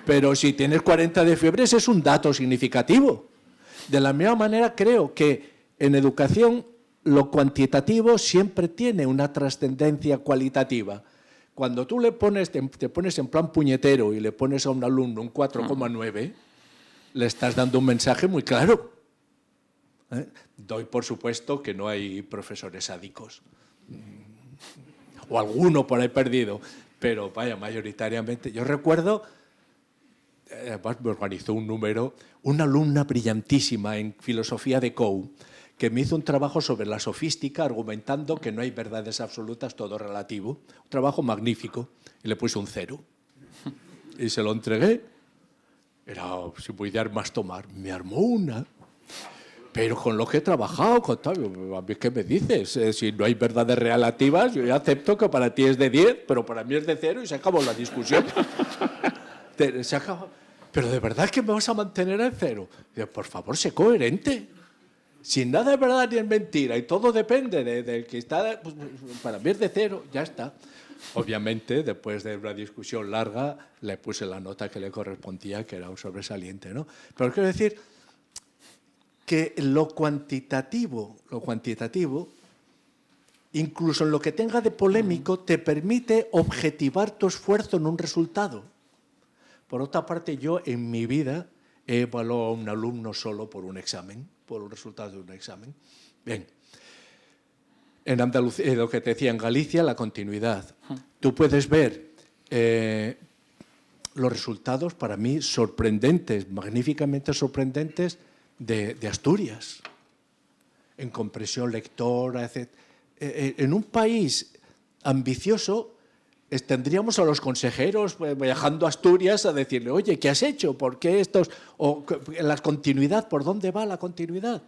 Pero si tienes 40 de fiebre, ese es un dato significativo. De la misma manera, creo que en educación lo cuantitativo siempre tiene una trascendencia cualitativa. Cuando tú te pones en plan puñetero y le pones a un alumno un 4,9, le estás dando un mensaje muy claro. Doy por supuesto que no hay profesores sádicos. O alguno por ahí perdido. Pero vaya, mayoritariamente. Yo recuerdo, además me organizó un número, una alumna brillantísima en filosofía de Coe, que me hizo un trabajo sobre la sofística argumentando que no hay verdades absolutas, todo relativo. Un trabajo magnífico. Y le puse un 0. Y se lo entregué. Era, si voy a dar más tomar, me armó una. Pero con lo que he trabajado, a mí ¿qué me dices? Si no hay verdades relativas, yo ya acepto que para ti es de 10, pero para mí es de 0 y se acabó la discusión. Se acabó. Pero ¿de verdad que me vas a mantener en 0? Digo, por favor, sé coherente. Si nada es verdad ni es mentira y todo depende del que está, pues, para mí es de 0, ya está. Obviamente, después de una discusión larga, le puse la nota que le correspondía, que era un sobresaliente, ¿no? Pero quiero decir que lo cuantitativo, incluso en lo que tenga de polémico, te permite objetivar tu esfuerzo en un resultado. Por otra parte, yo en mi vida he evaluado a un alumno solo por un examen, por un resultado de un examen. Bien. En Andalucía, lo que te decía, en Galicia, la continuidad. Tú puedes ver los resultados, para mí, sorprendentes, magníficamente sorprendentes, de Asturias, en compresión lectora, etc. En un país ambicioso, tendríamos a los consejeros viajando a Asturias a decirle, oye, ¿qué has hecho? ¿Por qué estos? O la continuidad, ¿por dónde va la continuidad?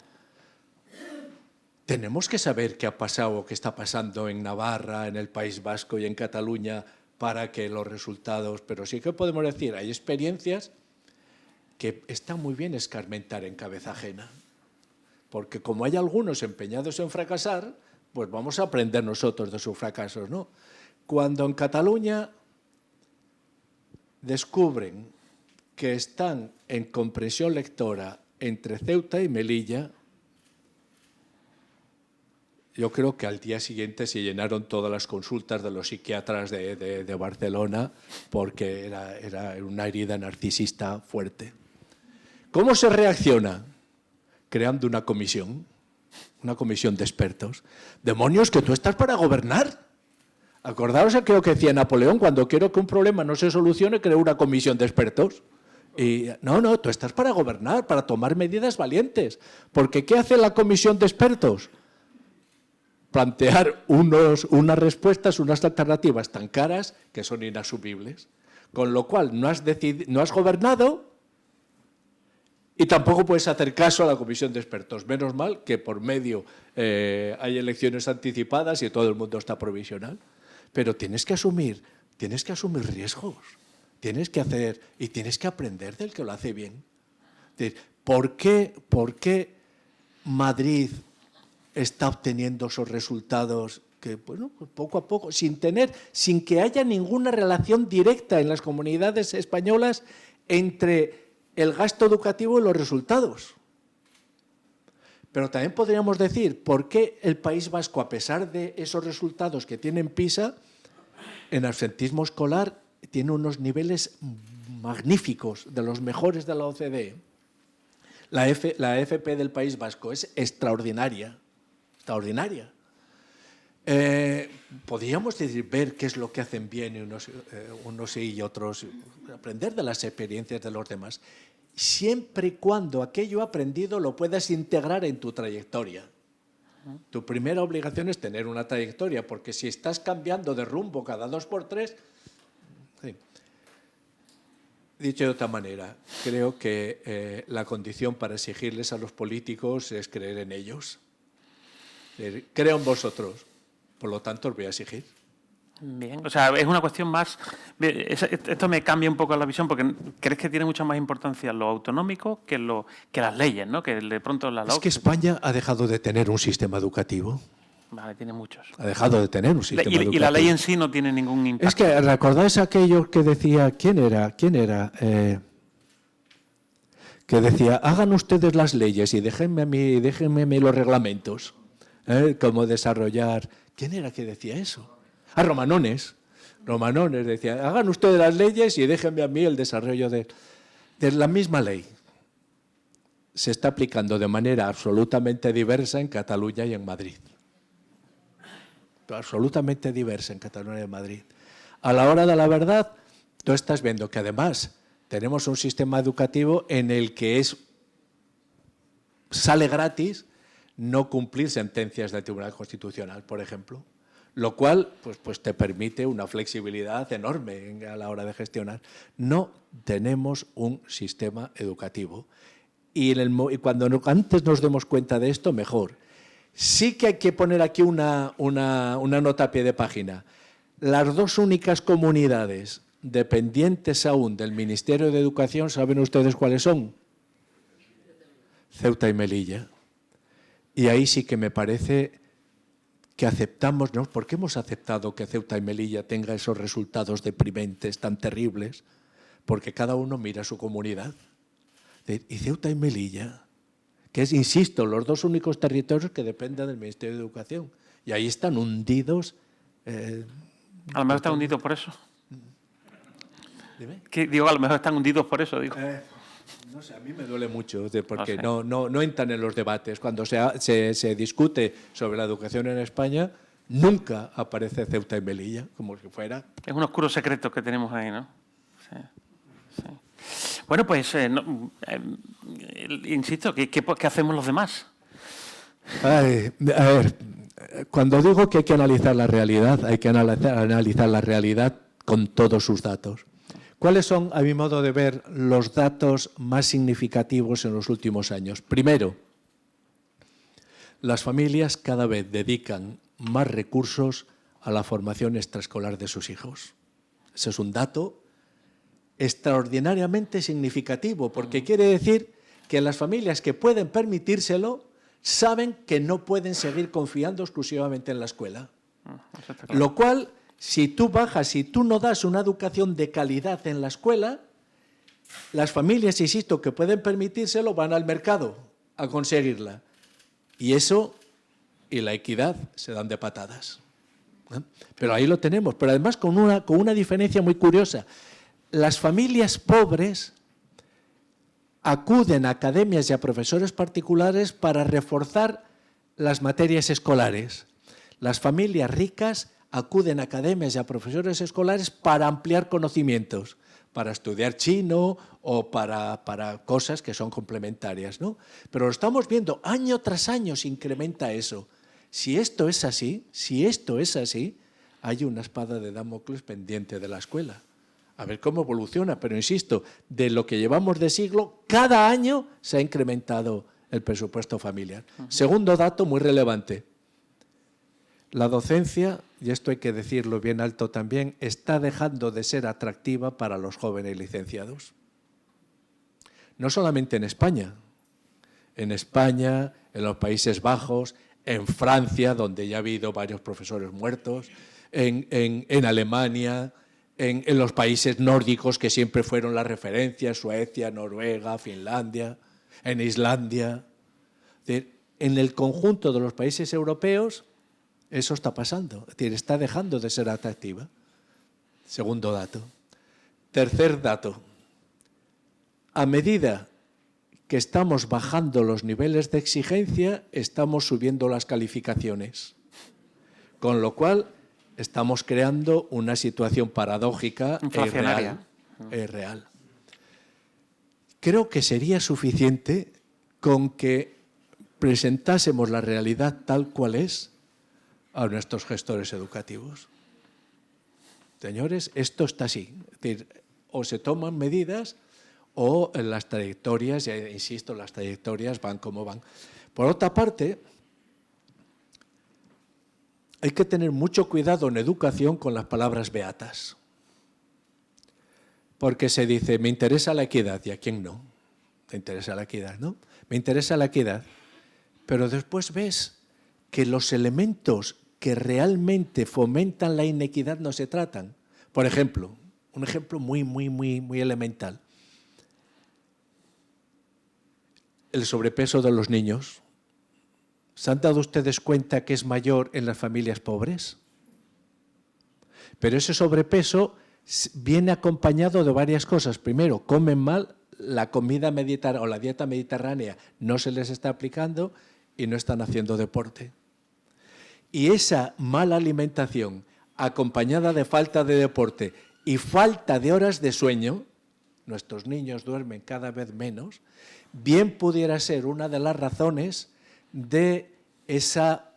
Tenemos que saber qué ha pasado o qué está pasando en Navarra, en el País Vasco y en Cataluña para que los resultados... Pero sí que podemos decir, hay experiencias que está muy bien escarmentar en cabeza ajena. Porque como hay algunos empeñados en fracasar, pues vamos a aprender nosotros de sus fracasos, ¿no? Cuando en Cataluña descubren que están en compresión lectora entre Ceuta y Melilla, yo creo que al día siguiente se llenaron todas las consultas de los psiquiatras de Barcelona porque era una herida narcisista fuerte. ¿Cómo se reacciona? Creando una comisión de expertos. ¡Demonios, que tú estás para gobernar! Acordaos de lo que decía Napoleón, cuando quiero que un problema no se solucione, creo una comisión de expertos. Y no, tú estás para gobernar, para tomar medidas valientes. Porque ¿qué hace la comisión de expertos? Plantear unas respuestas, unas alternativas tan caras que son inasumibles. Con lo cual no has gobernado y tampoco puedes hacer caso a la comisión de expertos. Menos mal que por medio hay elecciones anticipadas y todo el mundo está provisional. Pero tienes que asumir riesgos. Tienes que hacer y tienes que aprender del que lo hace bien. ¿Por qué Madrid está obteniendo esos resultados que, bueno, pues poco a poco, sin que haya ninguna relación directa en las comunidades españolas entre el gasto educativo y los resultados? Pero también podríamos decir, ¿por qué el País Vasco, a pesar de esos resultados que tiene en PISA, en absentismo escolar tiene unos niveles magníficos, de los mejores de la OCDE? La FP del País Vasco es extraordinaria, extraordinaria. Podríamos decir, ver qué es lo que hacen bien unos y otros, aprender de las experiencias de los demás, siempre y cuando aquello aprendido lo puedas integrar en tu trayectoria. Tu primera obligación es tener una trayectoria, porque si estás cambiando de rumbo cada 2 por 3, sí. Dicho de otra manera, creo que la condición para exigirles a los políticos es creer en ellos. Creo en vosotros, por lo tanto os voy a exigir. Bien, o sea, es una cuestión más... Esto me cambia un poco la visión, porque crees que tiene mucha más importancia lo autonómico que las leyes, ¿no? Que de pronto la Es que España ha dejado de tener un sistema educativo. Vale, tiene muchos. Ha dejado de tener un sistema educativo. Y la ley en sí no tiene ningún impacto. Es que, ¿recordáis aquello que decía, quién era? Que decía, hagan ustedes las leyes y déjenme a mí los reglamentos. Cómo desarrollar... ¿Quién era que decía eso? Romanones. Romanones decía, hagan ustedes las leyes y déjenme a mí el desarrollo de la misma ley. Se está aplicando de manera absolutamente diversa en Cataluña y en Madrid. Absolutamente diversa en Cataluña y en Madrid. A la hora de la verdad, tú estás viendo que además tenemos un sistema educativo en el que sale gratis no cumplir sentencias del Tribunal Constitucional, por ejemplo, lo cual pues te permite una flexibilidad enorme a la hora de gestionar. No tenemos un sistema educativo y cuando antes nos demos cuenta de esto, mejor. Sí que hay que poner aquí una nota a pie de página. Las 2 únicas comunidades dependientes aún del Ministerio de Educación, ¿saben ustedes cuáles son? Ceuta y Melilla. Y ahí sí que me parece que aceptamos, ¿no? ¿Por qué hemos aceptado que Ceuta y Melilla tenga esos resultados deprimentes tan terribles? Porque cada uno mira su comunidad. Y Ceuta y Melilla, que es, insisto, los 2 únicos territorios que dependen del Ministerio de Educación. Y ahí están hundidos. A lo mejor están hundidos por eso. Dime. Digo, a lo mejor están hundidos por eso, digo. No sé, a mí me duele mucho porque no entran en los debates. Cuando se discute sobre la educación en España, nunca aparece Ceuta y Melilla, como si fuera. Es un oscuro secreto que tenemos ahí, ¿no? Sí. Sí. Bueno, pues, insisto, ¿qué hacemos los demás? A ver, cuando digo que hay que analizar la realidad, hay que analizar la realidad con todos sus datos. ¿Cuáles son, a mi modo de ver, los datos más significativos en los últimos años? Primero, las familias cada vez dedican más recursos a la formación extraescolar de sus hijos. Ese es un dato extraordinariamente significativo, porque quiere decir que las familias que pueden permitírselo saben que no pueden seguir confiando exclusivamente en la escuela. Lo cual, si tú no das una educación de calidad en la escuela, las familias, insisto, que pueden permitírselo van al mercado a conseguirla. Y eso y la equidad se dan de patadas. Pero ahí lo tenemos, pero además con una diferencia muy curiosa. Las familias pobres acuden a academias y a profesores particulares para reforzar las materias escolares. Las familias ricas acuden a academias y a profesores escolares para ampliar conocimientos, para estudiar chino o para cosas que son complementarias, ¿no? Pero lo estamos viendo, año tras año se incrementa eso. Si esto es así, hay una espada de Damocles pendiente de la escuela. A ver cómo evoluciona, pero insisto, de lo que llevamos de siglo, cada año se ha incrementado el presupuesto familiar. Segundo dato muy relevante. La docencia, y esto hay que decirlo bien alto también, está dejando de ser atractiva para los jóvenes licenciados. No solamente en España, en los Países Bajos, en Francia, donde ya ha habido varios profesores muertos, en Alemania, en los países nórdicos que siempre fueron la referencia, Suecia, Noruega, Finlandia, en Islandia. En el conjunto de los países europeos eso está pasando, es decir, está dejando de ser atractiva. Segundo dato. Tercer dato. A medida que estamos bajando los niveles de exigencia, estamos subiendo las calificaciones. Con lo cual, estamos creando una situación paradójica inflacionaria. Es real. Creo que sería suficiente con que presentásemos la realidad tal cual es a nuestros gestores educativos. Señores, esto está así. Es decir, o se toman medidas o las trayectorias, ya insisto, las trayectorias van como van. Por otra parte, hay que tener mucho cuidado en educación con las palabras beatas. Porque se dice, me interesa la equidad, y a quién no. Me interesa la equidad, ¿no? Me interesa la equidad. Pero después ves que los elementos que realmente fomentan la inequidad no se tratan. Por ejemplo, un ejemplo muy elemental. El sobrepeso de los niños. ¿Se han dado ustedes cuenta que es mayor en las familias pobres? Pero ese sobrepeso viene acompañado de varias cosas. Primero, comen mal, la comida mediterránea o la dieta mediterránea no se les está aplicando y no están haciendo deporte. Y esa mala alimentación, acompañada de falta de deporte y falta de horas de sueño, nuestros niños duermen cada vez menos, bien pudiera ser una de las razones de esa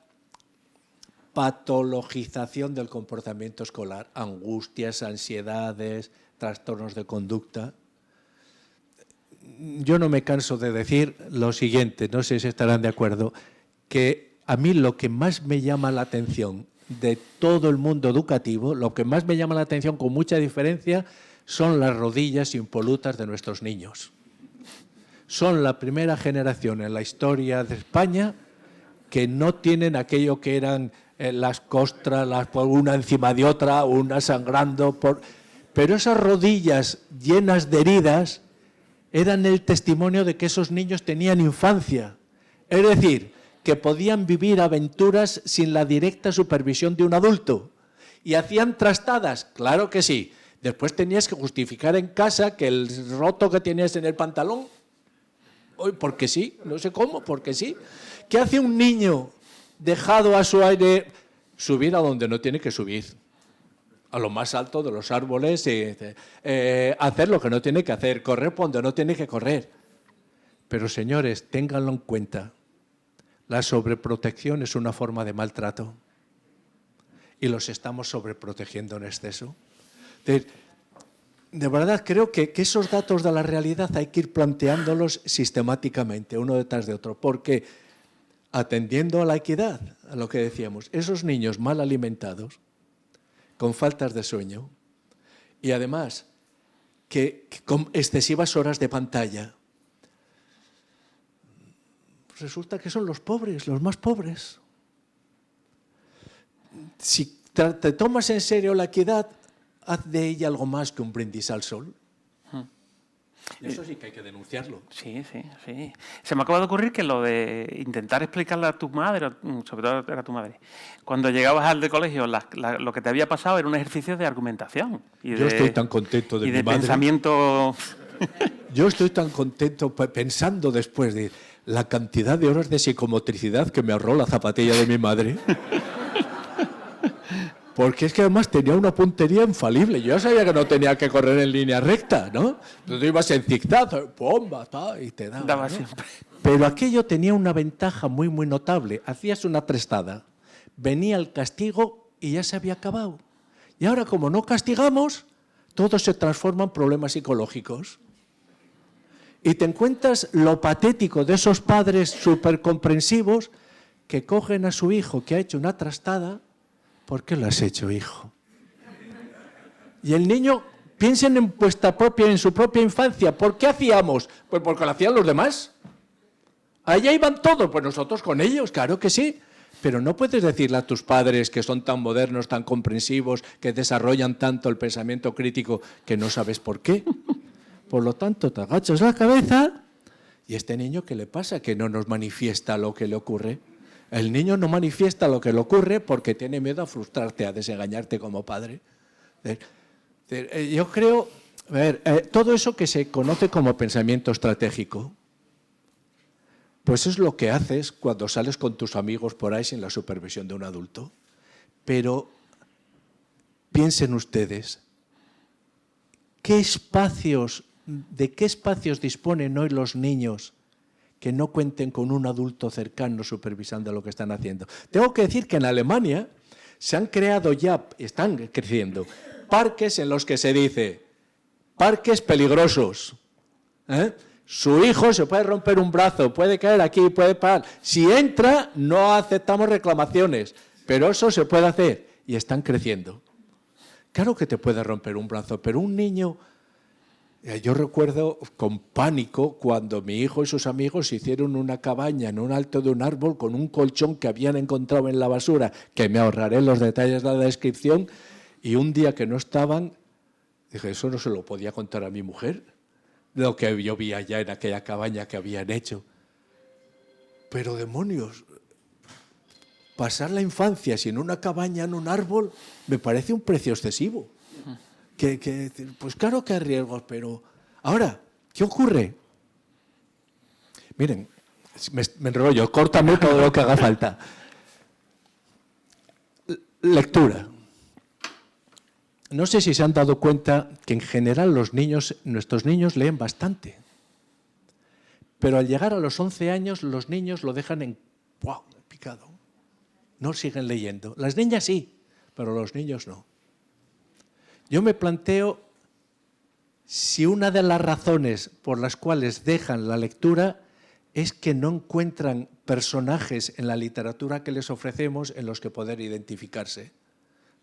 patologización del comportamiento escolar, angustias, ansiedades, trastornos de conducta. Yo no me canso de decir lo siguiente, no sé si estarán de acuerdo, que a mí lo que más me llama la atención de todo el mundo educativo, lo que más me llama la atención con mucha diferencia, son las rodillas impolutas de nuestros niños. Son la primera generación en la historia de España que no tienen aquello que eran las costras, una encima de otra, una sangrando. Pero esas rodillas llenas de heridas eran el testimonio de que esos niños tenían infancia. Es decir, que podían vivir aventuras sin la directa supervisión de un adulto. ¿Y hacían trastadas? Claro que sí. Después tenías que justificar en casa que el roto que tenías en el pantalón, hoy porque sí, no sé cómo, porque sí. ¿Qué hace un niño dejado a su aire? Subir a donde no tiene que subir, a lo más alto de los árboles, hacer lo que no tiene que hacer, correr por donde no tiene que correr. Pero señores, ténganlo en cuenta, la sobreprotección es una forma de maltrato y los estamos sobreprotegiendo en exceso. De verdad creo que esos datos de la realidad hay que ir planteándolos sistemáticamente, uno detrás de otro, porque atendiendo a la equidad, a lo que decíamos, esos niños mal alimentados, con faltas de sueño y además que con excesivas horas de pantalla, resulta que son los pobres, los más pobres. Si te tomas en serio la equidad, haz de ella algo más que un brindis al sol. Eso sí que hay que denunciarlo. Sí. Se me acaba de ocurrir que lo de intentar explicarle a tu madre, sobre todo a tu madre, cuando llegabas al de colegio, lo que te había pasado era un ejercicio de argumentación. Yo estoy tan contento de mi madre. Y de pensamiento. Yo estoy tan contento pensando después de la cantidad de horas de psicomotricidad que me ahorró la zapatilla de mi madre. Porque es que además tenía una puntería infalible. Yo ya sabía que no tenía que correr en línea recta, ¿no? Entonces ibas en zigzag, ¡pomba! Y te daba, ¿no? Siempre. Pero aquello tenía una ventaja muy notable. Hacías una prestada, venía el castigo y ya se había acabado. Y ahora, como no castigamos, todo se transforma en problemas psicológicos. Y te encuentras lo patético de esos padres súper comprensivos que cogen a su hijo que ha hecho una trastada. ¿Por qué lo has hecho, hijo? Y el niño, piensen en su propia infancia. ¿Por qué hacíamos? Pues porque lo hacían los demás. Allá iban todos, pues nosotros con ellos, claro que sí. Pero no puedes decirle a tus padres que son tan modernos, tan comprensivos, que desarrollan tanto el pensamiento crítico, que no sabes por qué. Por lo tanto, te agachas la cabeza y este niño, ¿qué le pasa? Que no nos manifiesta lo que le ocurre. El niño no manifiesta lo que le ocurre porque tiene miedo a frustrarte, a desengañarte como padre. Yo creo, todo eso que se conoce como pensamiento estratégico, Pues es lo que haces cuando sales con tus amigos por ahí sin la supervisión de un adulto. Pero piensen ustedes, ¿de qué espacios disponen hoy los niños que no cuenten con un adulto cercano supervisando lo que están haciendo? Tengo que decir que en Alemania se han creado ya, están creciendo, parques en los que se dice, parques peligrosos. Su hijo se puede romper un brazo, puede caer aquí, puede parar. Si entra, no aceptamos reclamaciones, pero eso se puede hacer y están creciendo. Claro que te puede romper un brazo, pero un niño... Yo recuerdo con pánico cuando mi hijo y sus amigos hicieron una cabaña en un alto de un árbol con un colchón que habían encontrado en la basura, que me ahorraré los detalles de la descripción, y un día que no estaban, dije, eso no se lo podía contar a mi mujer, lo que yo vi allá en aquella cabaña que habían hecho. Pero demonios, pasar la infancia sin una cabaña en un árbol me parece un precio excesivo. Pues claro que hay riesgos, pero... Ahora, ¿qué ocurre? Miren, me enrollo, córtame todo lo que haga falta. Lectura. No sé si se han dado cuenta que en general nuestros niños leen bastante. Pero al llegar a los 11 años, los niños lo dejan en picado. No siguen leyendo. Las niñas sí, pero los niños no. Yo me planteo si una de las razones por las cuales dejan la lectura es que no encuentran personajes en la literatura que les ofrecemos en los que poder identificarse.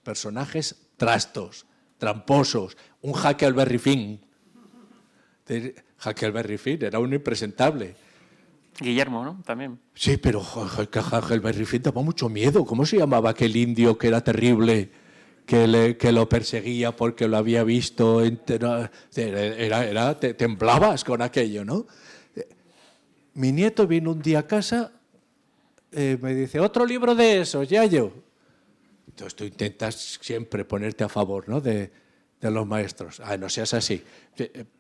Personajes trastos, tramposos, un Huckleberry Finn. Huckleberry Finn era un impresentable. Guillermo, ¿no? También. Sí, pero Huckleberry Finn daba mucho miedo. ¿Cómo se llamaba aquel indio que era terrible? Que lo perseguía porque lo había visto, temblabas con aquello, ¿no? Mi nieto vino un día a casa, me dice, otro libro de esos, Yayo. Entonces tú intentas siempre ponerte a favor, ¿no? de los maestros. No seas así.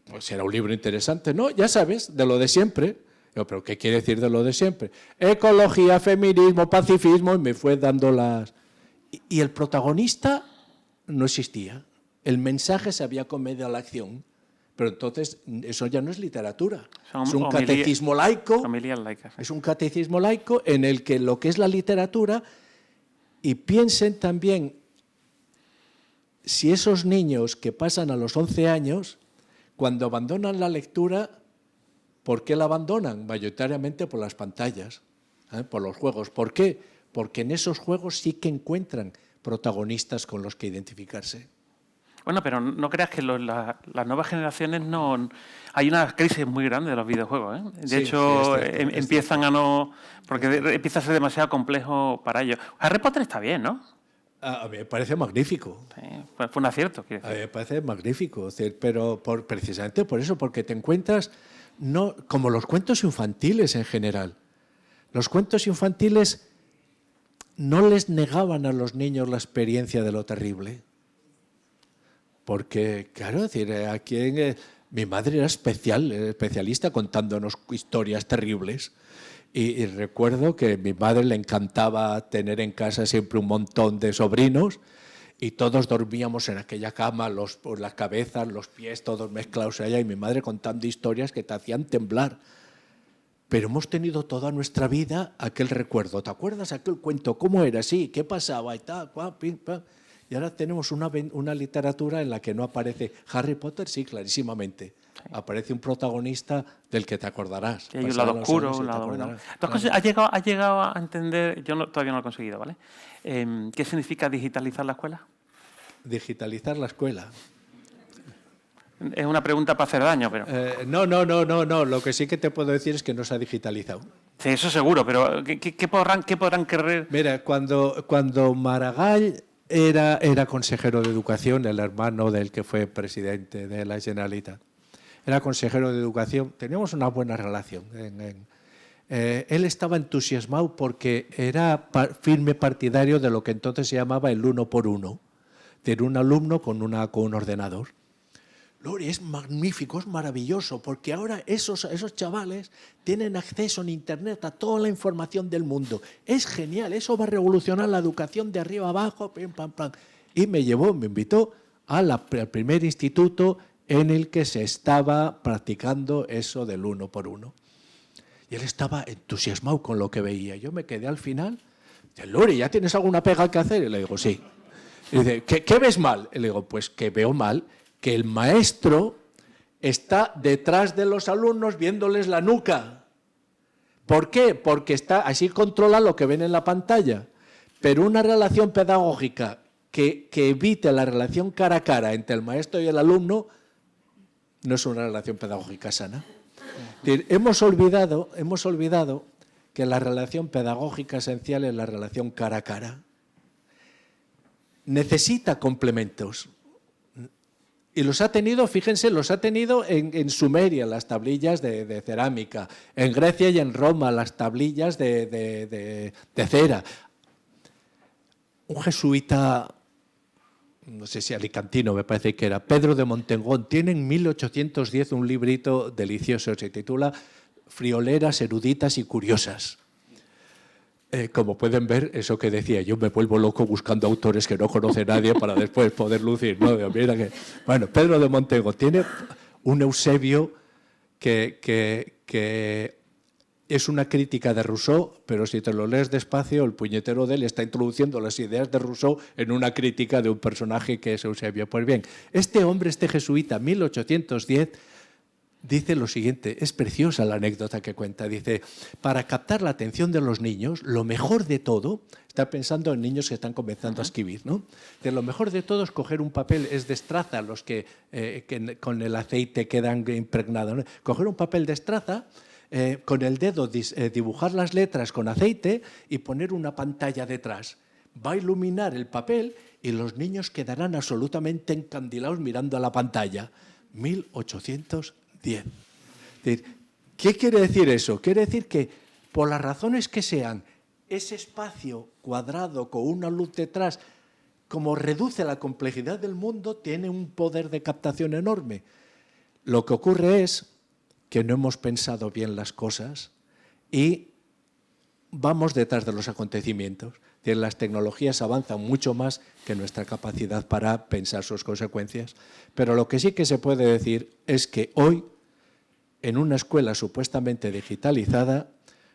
Pues era un libro interesante, ¿no? Ya sabes, de lo de siempre. ¿Pero qué quiere decir de lo de siempre? Ecología, feminismo, pacifismo, y me fue dando las... Y el protagonista no existía. El mensaje se había comido a la acción, pero entonces eso ya no es literatura. Es un catecismo laico. Es un catecismo laico en el que lo que es la literatura, y piensen también si esos niños que pasan a los 11 años, cuando abandonan la lectura, ¿por qué la abandonan? Mayoritariamente por las pantallas, por los juegos. ¿Por qué? Porque en esos juegos sí que encuentran protagonistas con los que identificarse. Bueno, pero no creas que las nuevas generaciones no... Hay una crisis muy grande de los videojuegos, ¿eh? De hecho, empiezan a no... Porque empieza a ser demasiado complejo para ellos. Harry Potter está bien, ¿no? A mí me parece magnífico. Sí, fue un acierto, quiero decir. A mí me parece magnífico, pero precisamente por eso, porque te encuentras, no, como los cuentos infantiles en general. Los cuentos infantiles no les negaban a los niños la experiencia de lo terrible. Porque, claro, decir, aquí mi madre era especialista contándonos historias terribles. Y recuerdo que a mi madre le encantaba tener en casa siempre un montón de sobrinos y todos dormíamos en aquella cama, las cabezas, los pies, todos mezclados allá, y mi madre contando historias que te hacían temblar. Pero hemos tenido toda nuestra vida aquel recuerdo. ¿Te acuerdas aquel cuento? ¿Cómo era? Sí, ¿qué pasaba? Y tal, pim, pam. Y ahora tenemos una literatura en la que no aparece Harry Potter, sí, clarísimamente. Sí. Aparece un protagonista del que te acordarás. Y hay un lado oscuro, un lado bueno. Entonces, ¿has llegado a entender, yo todavía no lo he conseguido, ¿vale? ¿Qué significa digitalizar la escuela? Digitalizar la escuela. Es una pregunta para hacer daño, pero... No. Lo que sí que te puedo decir es que no se ha digitalizado. Sí, eso seguro, pero ¿qué podrán querer? Mira, cuando Maragall era consejero de Educación, el hermano del que fue presidente de la Generalitat, era consejero de Educación, teníamos una buena relación. Él estaba entusiasmado porque era firme partidario de lo que entonces se llamaba el 1 por 1, de un alumno con un ordenador. Lori, es magnífico, es maravilloso, porque ahora esos chavales tienen acceso en Internet a toda la información del mundo. Es genial, eso va a revolucionar la educación de arriba abajo, pim, pam, pam. Y me invitó al primer instituto en el que se estaba practicando eso del 1 por 1. Y él estaba entusiasmado con lo que veía. Yo me quedé al final. Dice, Lori, ¿ya tienes alguna pega que hacer? Y le digo, sí. Y dice, ¿qué ves mal? Y le digo, pues que veo mal que el maestro está detrás de los alumnos viéndoles la nuca. ¿Por qué? Porque así controla lo que ven en la pantalla. Pero una relación pedagógica que evite la relación cara a cara entre el maestro y el alumno no es una relación pedagógica sana. Hemos olvidado que la relación pedagógica esencial es la relación cara a cara. Necesita complementos. Y los ha tenido, fíjense, los ha tenido en Sumeria, las tablillas de cerámica, en Grecia y en Roma, las tablillas de cera. Un jesuita, no sé si alicantino me parece que era, Pedro de Montengón, tiene en 1810 un librito delicioso, se titula Frioleras eruditas y curiosas. Como pueden ver, eso que decía, yo me vuelvo loco buscando autores que no conoce nadie para después poder lucir, ¿no? Mira que, bueno, Pedro de Montego tiene un Eusebio que es una crítica de Rousseau, pero si te lo lees despacio, el puñetero de él está introduciendo las ideas de Rousseau en una crítica de un personaje que es Eusebio. Pues bien, este hombre, este jesuita, 1810, dice lo siguiente, es preciosa la anécdota que cuenta, dice, para captar la atención de los niños, lo mejor de todo, está pensando en niños que están comenzando a escribir, ¿no? De lo mejor de todo es coger un papel, es destraza, los que con el aceite quedan impregnados, ¿no? Coger un papel destraza, con el dedo dibujar las letras con aceite y poner una pantalla detrás. Va a iluminar el papel y los niños quedarán absolutamente encandilados mirando a la pantalla. 1810. ¿Qué quiere decir eso? Quiere decir que por las razones que sean, ese espacio cuadrado con una luz detrás, como reduce la complejidad del mundo, tiene un poder de captación enorme. Lo que ocurre es que no hemos pensado bien las cosas y vamos detrás de los acontecimientos. Las tecnologías avanzan mucho más que nuestra capacidad para pensar sus consecuencias. Pero lo que sí que se puede decir es que hoy, en una escuela supuestamente digitalizada,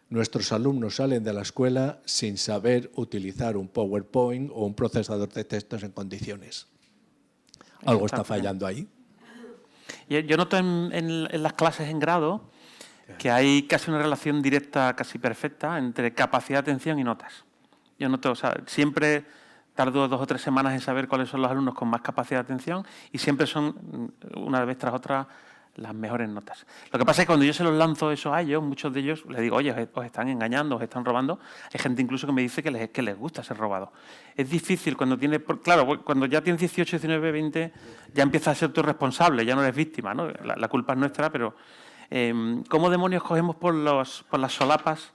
nuestros alumnos salen de la escuela sin saber utilizar un PowerPoint o un procesador de textos en condiciones. Algo está fallando ahí. Yo noto en las clases en grado que hay casi una relación directa, casi perfecta, entre capacidad de atención y notas. Yo noto, o sea, siempre tardo 2 o 3 semanas en saber cuáles son los alumnos con más capacidad de atención y siempre son, una vez tras otra, las mejores notas. Lo que pasa es que cuando yo se los lanzo eso a ellos, muchos de ellos les digo, oye, os están engañando, os están robando. Hay gente incluso que me dice que les gusta ser robado. Es difícil cuando tienes, claro, cuando ya tienes 18, 19, 20, ya empiezas a ser tú responsable, ya no eres víctima, ¿no? La culpa es nuestra, pero ¿cómo demonios cogemos por las solapas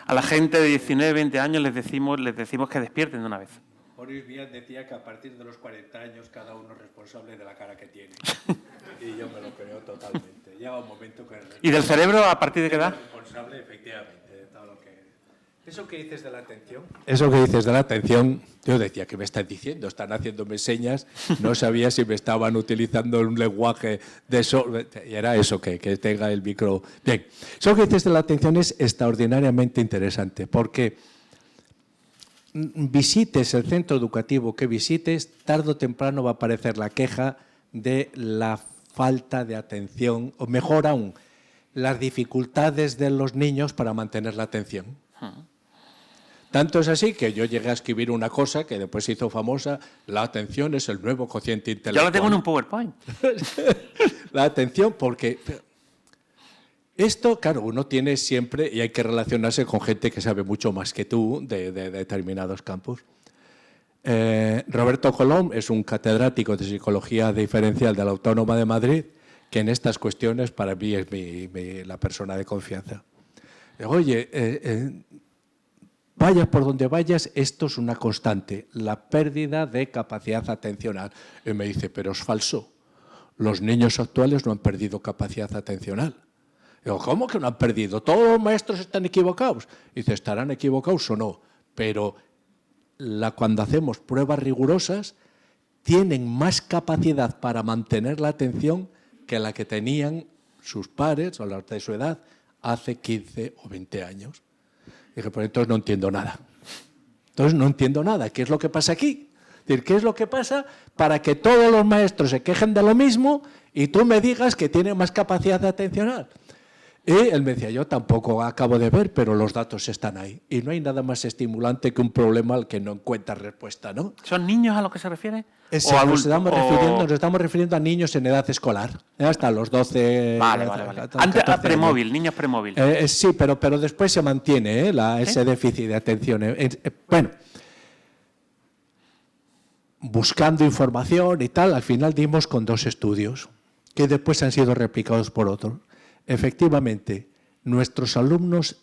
a la gente de 19, 20 años les decimos que despierten de una vez? Boris Vian decía que a partir de los 40 años cada uno es responsable de la cara que tiene. Y yo me lo creo totalmente. Llega un momento que... ¿Y del cerebro a partir de qué edad? Responsable, efectivamente, de todo lo que... Eso que dices de la atención. Eso que dices de la atención, yo decía, ¿qué me estás diciendo? Están haciéndome señas, no sabía si me estaban utilizando un lenguaje de eso. Y era eso, que tenga el micro... Bien, eso que dices de la atención es extraordinariamente interesante, porque visites el centro educativo que visites, tarde o temprano va a aparecer la queja de la falta de atención, o mejor aún, las dificultades de los niños para mantener la atención. Tanto es así que yo llegué a escribir una cosa que después se hizo famosa, la atención es el nuevo cociente intelectual. Yo la tengo en un PowerPoint. La atención, porque esto, claro, uno tiene siempre, y hay que relacionarse con gente que sabe mucho más que tú de determinados campos. Roberto Colom es un catedrático de Psicología Diferencial de la Autónoma de Madrid, que en estas cuestiones para mí es la persona de confianza. Oye, vayas por donde vayas, esto es una constante, la pérdida de capacidad atencional. Y me dice, pero es falso. Los niños actuales no han perdido capacidad atencional. Digo, ¿cómo que no han perdido? ¿Todos los maestros están equivocados? Dice, estarán equivocados o no, pero cuando hacemos pruebas rigurosas tienen más capacidad para mantener la atención que la que tenían sus pares o los de su edad hace 15 o 20 años. Dije, pues entonces no entiendo nada. Entonces no entiendo nada. ¿Qué es lo que pasa aquí? Es decir, ¿qué es lo que pasa para que todos los maestros se quejen de lo mismo y tú me digas que tienen más capacidad atencional? Y él me decía, yo tampoco acabo de ver, pero los datos están ahí. Y no hay nada más estimulante que un problema al que no encuentras respuesta, ¿no? ¿Son niños a los que se refiere? Sí, nos estamos refiriendo a niños en edad escolar, hasta los 12... Vale. Antes, premóvil, niños premóvil. Sí, pero después se mantiene ese déficit de atención. Bueno, buscando información y tal, al final dimos con 2 estudios que después han sido replicados por otros. Efectivamente, nuestros alumnos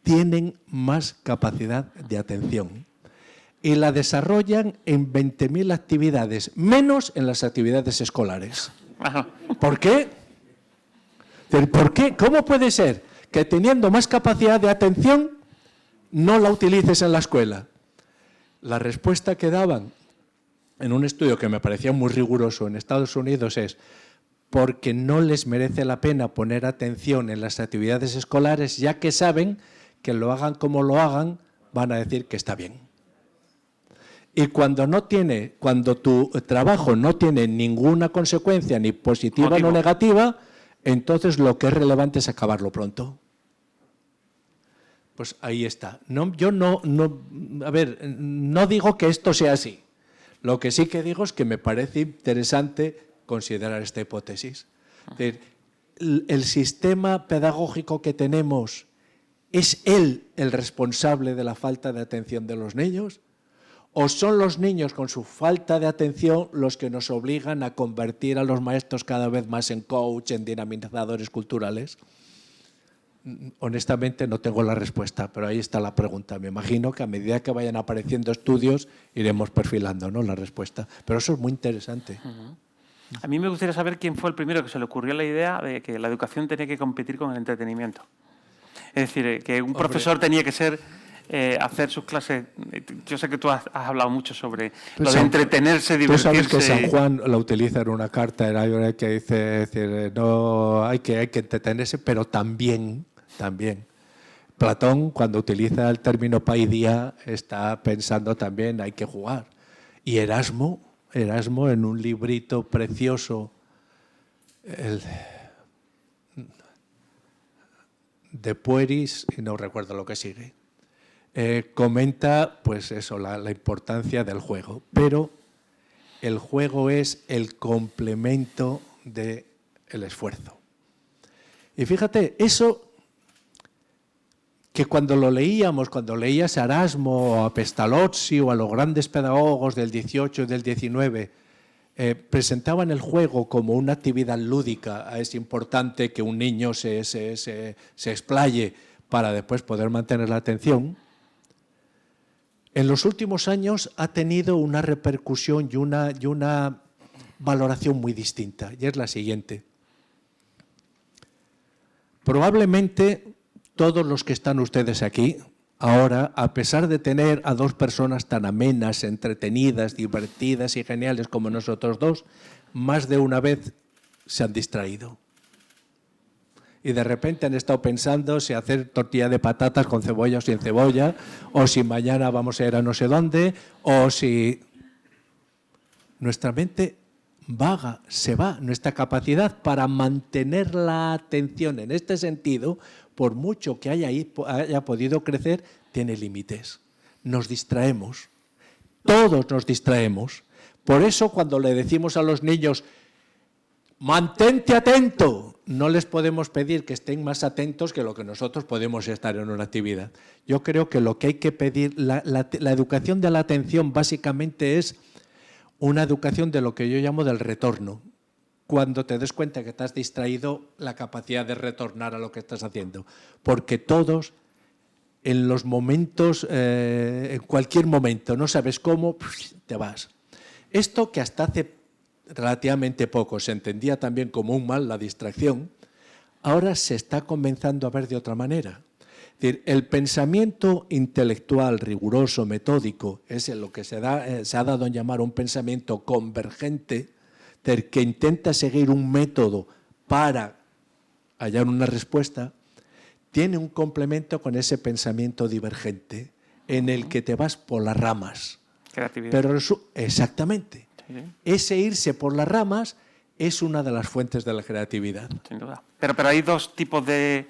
tienen más capacidad de atención y la desarrollan en 20.000 actividades, menos en las actividades escolares. Ajá. ¿Por qué? ¿Por qué? ¿Cómo puede ser que teniendo más capacidad de atención no la utilices en la escuela? La respuesta que daban en un estudio que me parecía muy riguroso en Estados Unidos es porque no les merece la pena poner atención en las actividades escolares, ya que saben que lo hagan como lo hagan, van a decir que está bien. Y cuando tu trabajo no tiene ninguna consecuencia, ni positiva ni negativa, entonces lo que es relevante es acabarlo pronto. Pues ahí está. Yo no digo que esto sea así. Lo que sí que digo es que me parece interesante considerar esta hipótesis. Es decir, el sistema pedagógico que tenemos, ¿es él el responsable de la falta de atención de los niños? ¿O son los niños con su falta de atención los que nos obligan a convertir a los maestros cada vez más en coach, en dinamizadores culturales? Honestamente no tengo la respuesta, pero ahí está la pregunta. Me imagino que a medida que vayan apareciendo estudios iremos perfilando, ¿no?, la respuesta. Pero eso es muy interesante. A mí me gustaría saber quién fue el primero que se le ocurrió la idea de que la educación tenía que competir con el entretenimiento. Es decir, que un profesor tenía que ser hacer sus clases. Yo sé que tú has hablado mucho sobre lo de entretenerse, divertirse. Tú sabes que San Juan la utiliza en una carta que dice, decir, no hay que entretenerse, pero también. Platón, cuando utiliza el término paidia, está pensando también hay que jugar. Y Erasmo en un librito precioso, de Pueris, y no recuerdo lo que sigue, comenta pues eso, la importancia del juego, pero el juego es el complemento del esfuerzo. Y fíjate, eso que cuando leías a Erasmo o a Pestalozzi o a los grandes pedagogos del 18 y del 19, presentaban el juego como una actividad lúdica. Es importante que un niño se explaye para después poder mantener la atención. En los últimos años ha tenido una repercusión y una valoración muy distinta, y es la siguiente. Probablemente todos los que están ustedes aquí ahora, a pesar de tener a 2 personas tan amenas, entretenidas, divertidas y geniales como nosotros dos, más de una vez se han distraído. Y de repente han estado pensando si hacer tortilla de patatas con cebolla o sin cebolla, o si mañana vamos a ir a no sé dónde, o si... Nuestra mente vaga, se va. Nuestra capacidad para mantener la atención en este sentido, por mucho que haya podido crecer, tiene límites. Nos distraemos. Todos nos distraemos. Por eso cuando le decimos a los niños, mantente atento, no les podemos pedir que estén más atentos que lo que nosotros podemos estar en una actividad. Yo creo que lo que hay que pedir, la educación de la atención básicamente es una educación de lo que yo llamo del retorno. Cuando te des cuenta que te has distraído, la capacidad de retornar a lo que estás haciendo. Porque todos, en los momentos, en cualquier momento, no sabes cómo, te vas. Esto que hasta hace relativamente poco, se entendía también como un mal la distracción, ahora se está comenzando a ver de otra manera. Es decir, el pensamiento intelectual, riguroso, metódico, es lo que se ha dado en llamar un pensamiento convergente, que intenta seguir un método para hallar una respuesta, tiene un complemento con ese pensamiento divergente en el que te vas por las ramas. Creatividad. Pero exactamente. Sí, sí. Ese irse por las ramas es una de las fuentes de la creatividad. Sin duda. Pero hay dos tipos de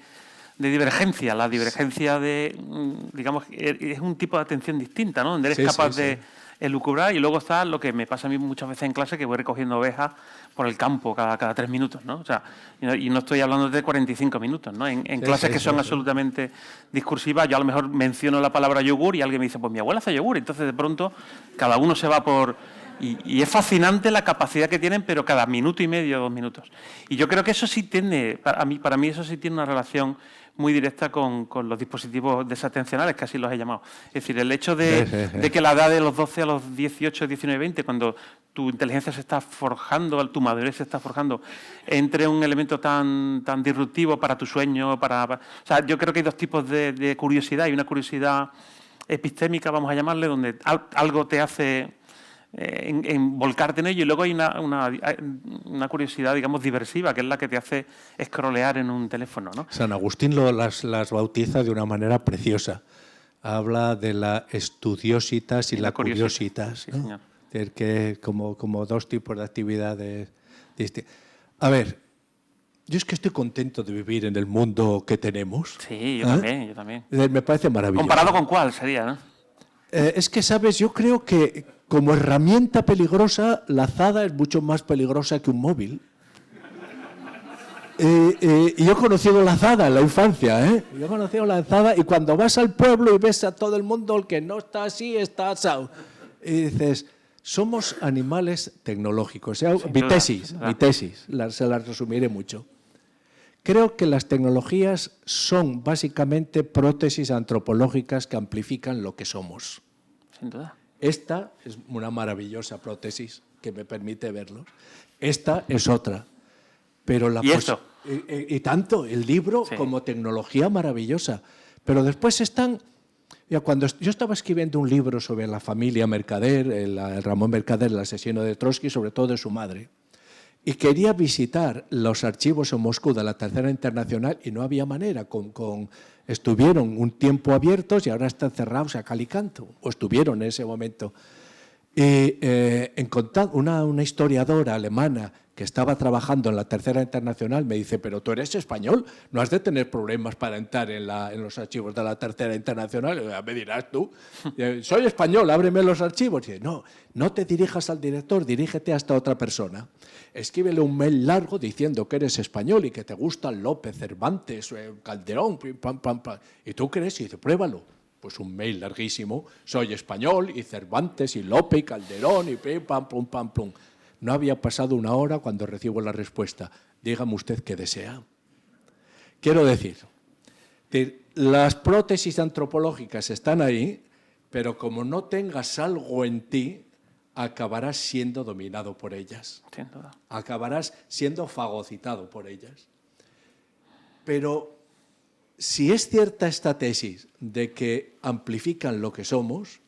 divergencia. La divergencia digamos, es un tipo de atención distinta, ¿no? Donde eres capaz de elucubrar, y luego está lo que me pasa a mí muchas veces en clase, que voy recogiendo ovejas por el campo cada 3 minutos, ¿no? O sea, y no estoy hablando de 45 minutos, ¿no? En clases que son absolutamente discursivas, yo a lo mejor menciono la palabra yogur y alguien me dice, pues mi abuela hace yogur. Entonces, de pronto, cada uno se va por... Y es fascinante la capacidad que tienen, pero cada minuto y medio, 2 minutos. Y yo creo que eso sí tiene, para mí eso sí tiene una relación muy directa con los dispositivos desatencionales, que así los he llamado. Es decir, el hecho de que la edad de los 12 a los 18, 19, 20, cuando tu inteligencia se está forjando, tu madurez se está forjando, entre un elemento tan disruptivo para tu sueño, o sea, yo creo que hay dos tipos de curiosidad. Hay una curiosidad epistémica, vamos a llamarle, donde algo te hace... En volcarte en ello, y luego hay una curiosidad, digamos, diversiva, que es la que te hace scrollear en un teléfono, ¿no? San Agustín las bautiza de una manera preciosa. Habla de la estudiositas y la curiositas, ¿no? Sí, señor. Es decir, que como dos tipos de actividades distintas. A ver, yo es que estoy contento de vivir en el mundo que tenemos. Sí, yo también. Me parece maravilloso. ¿Comparado con cuál sería, no? Es que, ¿sabes? Yo creo que como herramienta peligrosa, la azada es mucho más peligrosa que un móvil. Y yo he conocido la azada en la infancia, ¿eh? Yo he conocido la azada, y cuando vas al pueblo y ves a todo el mundo, el que no está así, está asado. Y dices, somos animales tecnológicos. Mi tesis, se la resumiré mucho. Creo que las tecnologías son básicamente prótesis antropológicas que amplifican lo que somos. Sin duda. Esta es una maravillosa prótesis que me permite verlo. Esta es otra. Pero ¿Y esto? Y tanto, el libro como tecnología maravillosa. Pero después están... Ya cuando yo estaba escribiendo un libro sobre la familia Mercader, el Ramón Mercader, el asesino de Trotsky, sobre todo de su madre, y quería visitar los archivos en Moscú de la Tercera Internacional y no había manera. Estuvieron un tiempo abiertos y ahora están cerrados a cal y canto, o estuvieron en ese momento. Y una historiadora alemana que estaba trabajando en la Tercera Internacional me dice, pero tú eres español, no has de tener problemas para entrar en los archivos de la Tercera Internacional. Y, me dirás tú, soy español, ábreme los archivos. Y dice, no te dirijas al director, dirígete a esta otra persona. Escríbele un mail largo diciendo que eres español y que te gustan López, Cervantes, Calderón, pam, pam, pam. Y tú crees y dice, pruébalo. Pues un mail larguísimo, soy español y Cervantes y Lope y Calderón y pim, pam, plum, pam, plum. No había pasado una hora cuando recibo la respuesta. Dígame usted qué desea. Quiero decir, las prótesis antropológicas están ahí, pero como no tengas algo en ti, acabarás siendo dominado por ellas. Sin duda. Acabarás siendo fagocitado por ellas. Pero si es cierta esta tesis de que amplifican lo que somos,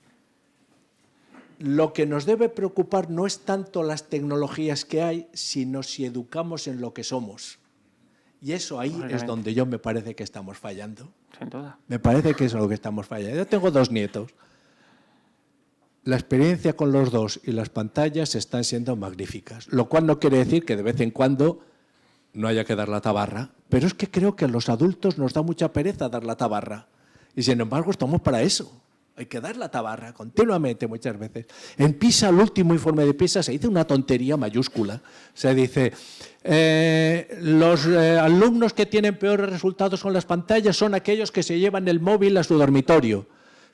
lo que nos debe preocupar no es tanto las tecnologías que hay, sino si educamos en lo que somos. Y eso ahí es donde yo me parece que estamos fallando. Sin duda. Me parece que eso es lo que estamos fallando. Yo tengo 2 nietos. La experiencia con los 2 y las pantallas están siendo magníficas, lo cual no quiere decir que de vez en cuando no haya que dar la tabarra, pero es que creo que a los adultos nos da mucha pereza dar la tabarra. Y sin embargo estamos para eso. Hay que dar la tabarra continuamente muchas veces. En PISA, el último informe de PISA, se dice una tontería mayúscula. Se dice, los alumnos que tienen peores resultados con las pantallas son aquellos que se llevan el móvil a su dormitorio.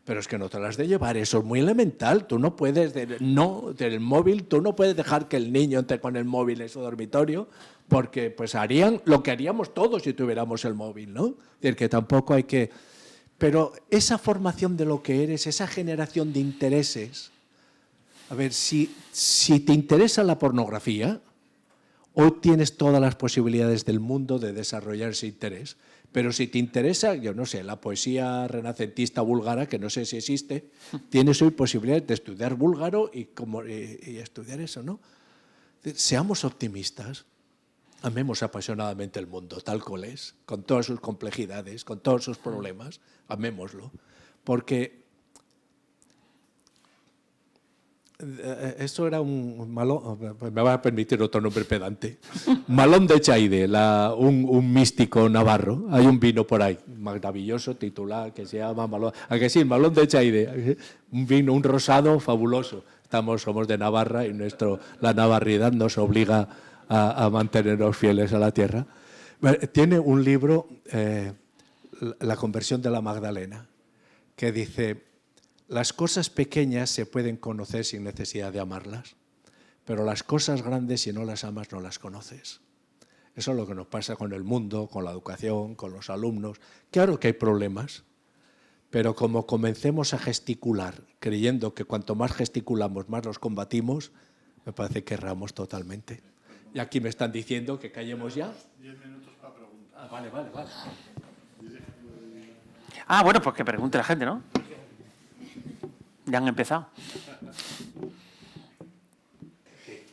Pero es que no te las has de llevar, eso es muy elemental. Tú no puedes, del móvil, tú no puedes dejar que el niño entre con el móvil en su dormitorio, porque pues harían lo que haríamos todos si tuviéramos el móvil, ¿no? Es decir, que tampoco hay que... Pero esa formación de lo que eres, esa generación de intereses, A ver, si te interesa la pornografía, hoy tienes todas las posibilidades del mundo de desarrollar ese interés. Pero si te interesa, yo no sé, la poesía renacentista búlgara, que no sé si existe, tienes hoy posibilidades de estudiar búlgaro y estudiar eso, ¿no? Seamos optimistas, amemos apasionadamente el mundo tal cual es, con todas sus complejidades, con todos sus problemas, amémoslo. Porque esto era un Malón, me va a permitir otro nombre pedante, Malón de Chaide, un místico navarro. Hay un vino por ahí, maravilloso, titular, que se llama Malón. ¿A que sí? Malón de Chaide, un vino, un rosado fabuloso. Somos de Navarra y la navarridad nos obliga a mantenernos fieles a la tierra. Tiene un libro, La conversión de la Magdalena, que dice: las cosas pequeñas se pueden conocer sin necesidad de amarlas, pero las cosas grandes, si no las amas, no las conoces. Eso es lo que nos pasa con el mundo, con la educación, con los alumnos. Claro que hay problemas, pero como comencemos a gesticular, creyendo que cuanto más gesticulamos, más los combatimos, me parece que erramos totalmente. Y aquí me están diciendo que callemos ya. 10 minutos para preguntar. Ah, vale. Ah, bueno, pues que pregunte la gente, ¿no? Ya han empezado.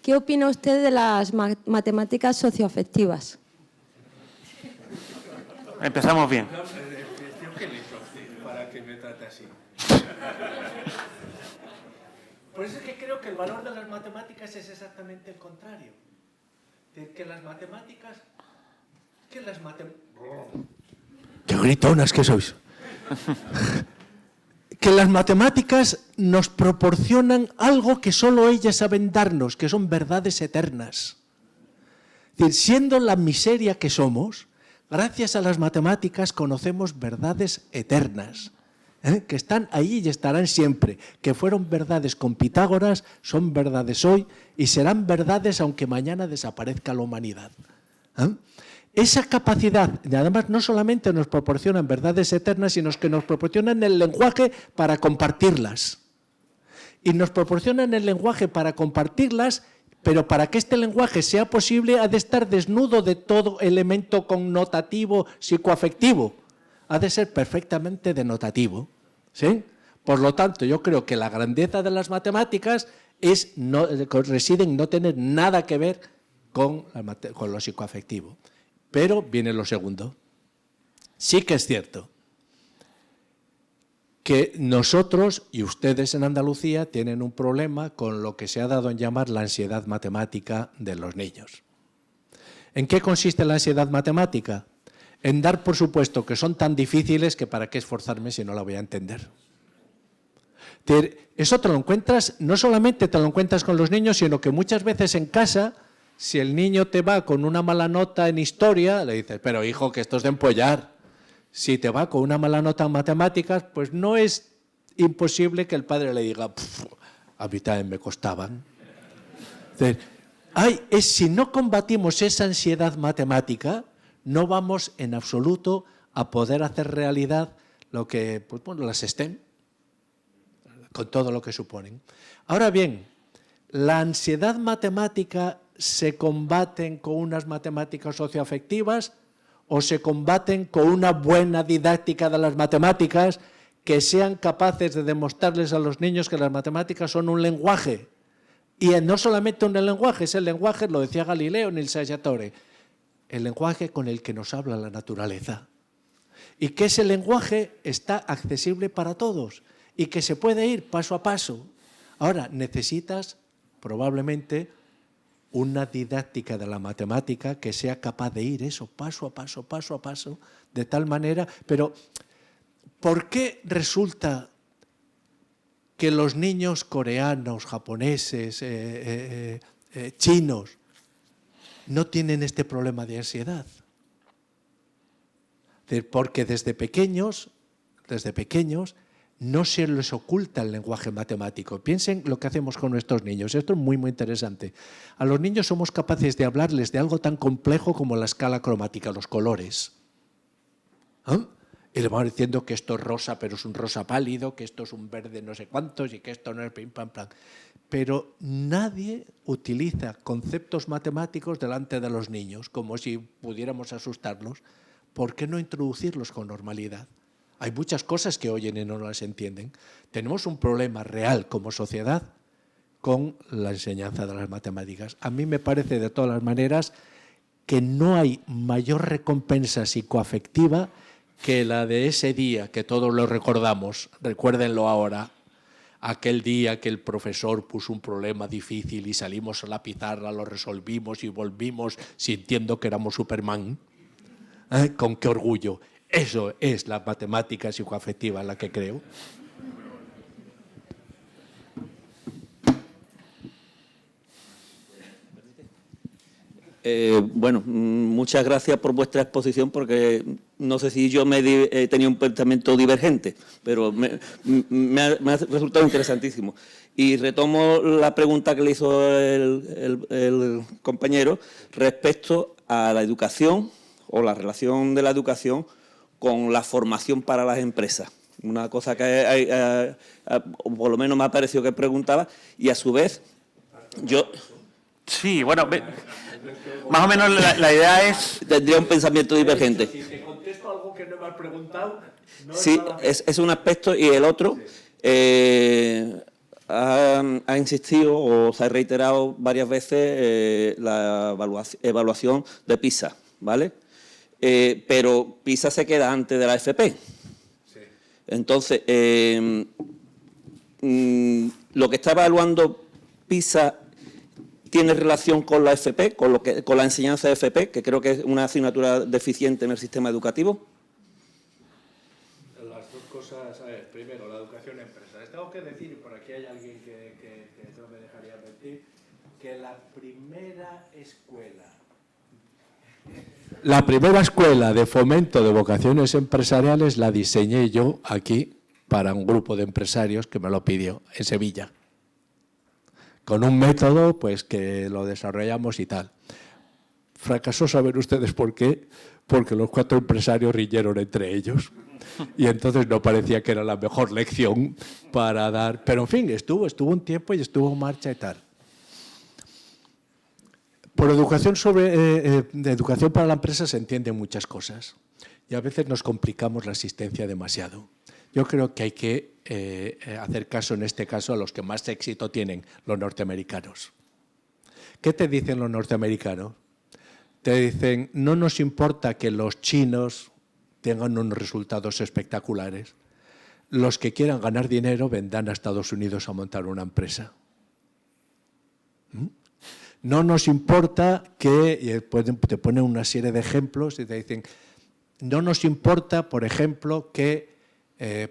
¿Qué opina usted de las matemáticas socioafectivas? Empezamos bien. Para que me trate así. Por eso es que creo que el valor de las matemáticas es exactamente el contrario. Que las matemáticas... ¡Qué gritonas que sois! Que las matemáticas nos proporcionan algo que solo ellas saben darnos, que son verdades eternas. Es decir, siendo la miseria que somos, gracias a las matemáticas conocemos verdades eternas, que están ahí y estarán siempre, que fueron verdades con Pitágoras, son verdades hoy y serán verdades aunque mañana desaparezca la humanidad. Esa capacidad, y además no solamente nos proporcionan verdades eternas, sino que nos proporcionan el lenguaje para compartirlas. Y nos proporcionan el lenguaje para compartirlas, pero para que este lenguaje sea posible ha de estar desnudo de todo elemento connotativo psicoafectivo. Ha de ser perfectamente denotativo, ¿sí? Por lo tanto, yo creo que la grandeza de las matemáticas reside en no tener nada que ver con lo psicoafectivo. Pero viene lo segundo. Sí que es cierto que nosotros y ustedes en Andalucía tienen un problema con lo que se ha dado en llamar la ansiedad matemática de los niños. ¿En qué consiste la ansiedad matemática? En dar por supuesto que son tan difíciles que para qué esforzarme si no la voy a entender. Eso te lo encuentras, no solamente te lo encuentras con los niños, sino que muchas veces en casa, si el niño te va con una mala nota en historia, le dices, pero hijo, que esto es de empollar. Si te va con una mala nota en matemáticas, pues no es imposible que el padre le diga, a mí también me costaban. Si no combatimos esa ansiedad matemática, no vamos en absoluto a poder hacer realidad lo que, las STEM, con todo lo que suponen. Ahora bien, la ansiedad matemática se combaten con unas matemáticas socioafectivas o se combaten con una buena didáctica de las matemáticas que sean capaces de demostrarles a los niños que las matemáticas son un lenguaje. Y no solamente un lenguaje, es el lenguaje, lo decía Galileo en el Saggiatore, el lenguaje con el que nos habla la naturaleza. Y que ese lenguaje está accesible para todos y que se puede ir paso a paso. Ahora, necesitas probablemente una didáctica de la matemática que sea capaz de ir eso paso a paso, de tal manera. Pero, ¿por qué resulta que los niños coreanos, japoneses, chinos, no tienen este problema de ansiedad? Porque desde pequeños no se les oculta el lenguaje matemático. Piensen lo que hacemos con nuestros niños. Esto es muy, muy interesante. A los niños somos capaces de hablarles de algo tan complejo como la escala cromática, los colores. Y le vamos diciendo que esto es rosa, pero es un rosa pálido, que esto es un verde no sé cuántos y que esto no es pim, pam, pam. pero nadie utiliza conceptos matemáticos delante de los niños, como si pudiéramos asustarlos. ¿Por qué no introducirlos con normalidad? Hay muchas cosas que oyen y no las entienden. Tenemos un problema real como sociedad con la enseñanza de las matemáticas. A mí me parece, de todas las maneras, que no hay mayor recompensa psicoafectiva que la de ese día que todos lo recordamos, recuérdenlo ahora, aquel día que el profesor puso un problema difícil y salimos a la pizarra, lo resolvimos y volvimos sintiendo que éramos Superman. Con qué orgullo. Eso es la matemática psicoafectiva en la que creo. Bueno, muchas gracias por vuestra exposición, porque no sé si yo he tenido un pensamiento divergente, pero me ha resultado interesantísimo. Y retomo la pregunta que le hizo el compañero respecto a la educación o la relación de la educación con la formación para las empresas. Una cosa que o por lo menos me ha parecido que preguntaba, y a su vez yo... Sí, bueno, más o menos la idea es... Tendría un pensamiento divergente. Si te contesto algo que no me has preguntado... No sí, es un aspecto, y el otro ha insistido o se ha reiterado varias veces la evaluación de PISA, ¿vale? Pero PISA se queda antes de la FP. Sí. Entonces, lo que está evaluando PISA tiene relación con la FP, con la enseñanza de FP, que creo que es una asignatura deficiente en el sistema educativo. Las dos cosas, a ver, primero, la educación en empresas. Tengo que decir, y por aquí hay alguien que no me dejaría mentir, que la primera escuela de fomento de vocaciones empresariales la diseñé yo aquí para un grupo de empresarios que me lo pidió, en Sevilla, con un método pues que lo desarrollamos y tal. Fracasó, ¿saben ustedes por qué? Porque los 4 empresarios riñeron entre ellos. Y entonces no parecía que era la mejor lección para dar... Pero en fin, estuvo un tiempo y estuvo en marcha y tal. Por educación de educación para la empresa se entienden muchas cosas. Y a veces nos complicamos la asistencia demasiado. Yo creo que hay que hacer caso, en este caso, a los que más éxito tienen, los norteamericanos. ¿Qué te dicen los norteamericanos? Te dicen, no nos importa que los chinos tengan unos resultados espectaculares. Los que quieran ganar dinero vendrán a Estados Unidos a montar una empresa. No nos importa que, te ponen una serie de ejemplos y te dicen, no nos importa, por ejemplo, que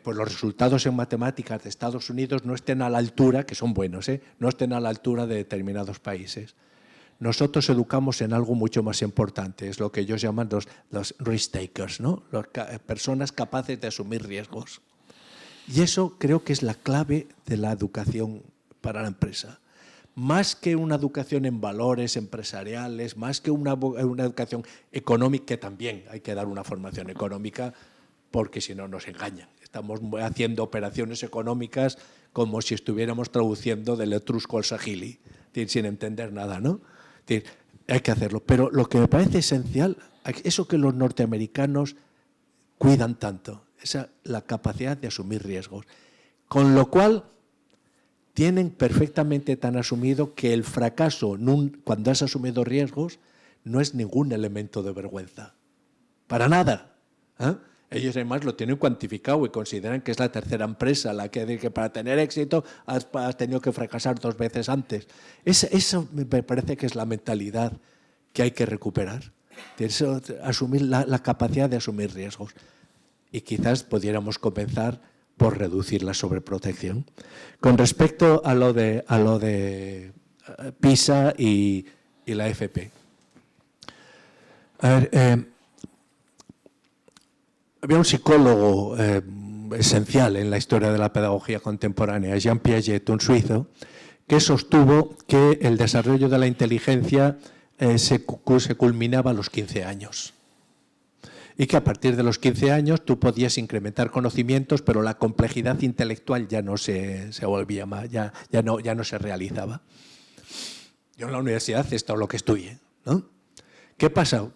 pues los resultados en matemáticas de Estados Unidos no estén a la altura, que son buenos, no estén a la altura de determinados países. Nosotros educamos en algo mucho más importante, es lo que ellos llaman los risk takers, ¿no? Personas capaces de asumir riesgos. Y eso creo que es la clave de la educación para la empresa. Más que una educación en valores empresariales, más que una educación económica, que también hay que dar una formación económica, porque si no nos engañan. Estamos haciendo operaciones económicas como si estuviéramos traduciendo del etrusco al sahili, sin entender nada, ¿no? Hay que hacerlo. Pero lo que me parece esencial, eso que los norteamericanos cuidan tanto, la capacidad de asumir riesgos. Con lo cual, tienen perfectamente tan asumido que el fracaso, cuando has asumido riesgos, no es ningún elemento de vergüenza. Para nada. Ellos además lo tienen cuantificado y consideran que es la tercera empresa la que para tener éxito has tenido que fracasar 2 veces antes. Eso me parece que es la mentalidad que hay que recuperar. Asumir la capacidad de asumir riesgos. Y quizás pudiéramos comenzar por reducir la sobreprotección. Con respecto a lo de PISA y la FP. A ver, había un psicólogo esencial en la historia de la pedagogía contemporánea, Jean Piaget, un suizo, que sostuvo que el desarrollo de la inteligencia se culminaba a los 15 años y que a partir de los 15 años tú podías incrementar conocimientos, pero la complejidad intelectual ya no se volvía más, ya no se realizaba. Yo en la universidad he estado lo que estudié, ¿no? ¿Qué ha pasado?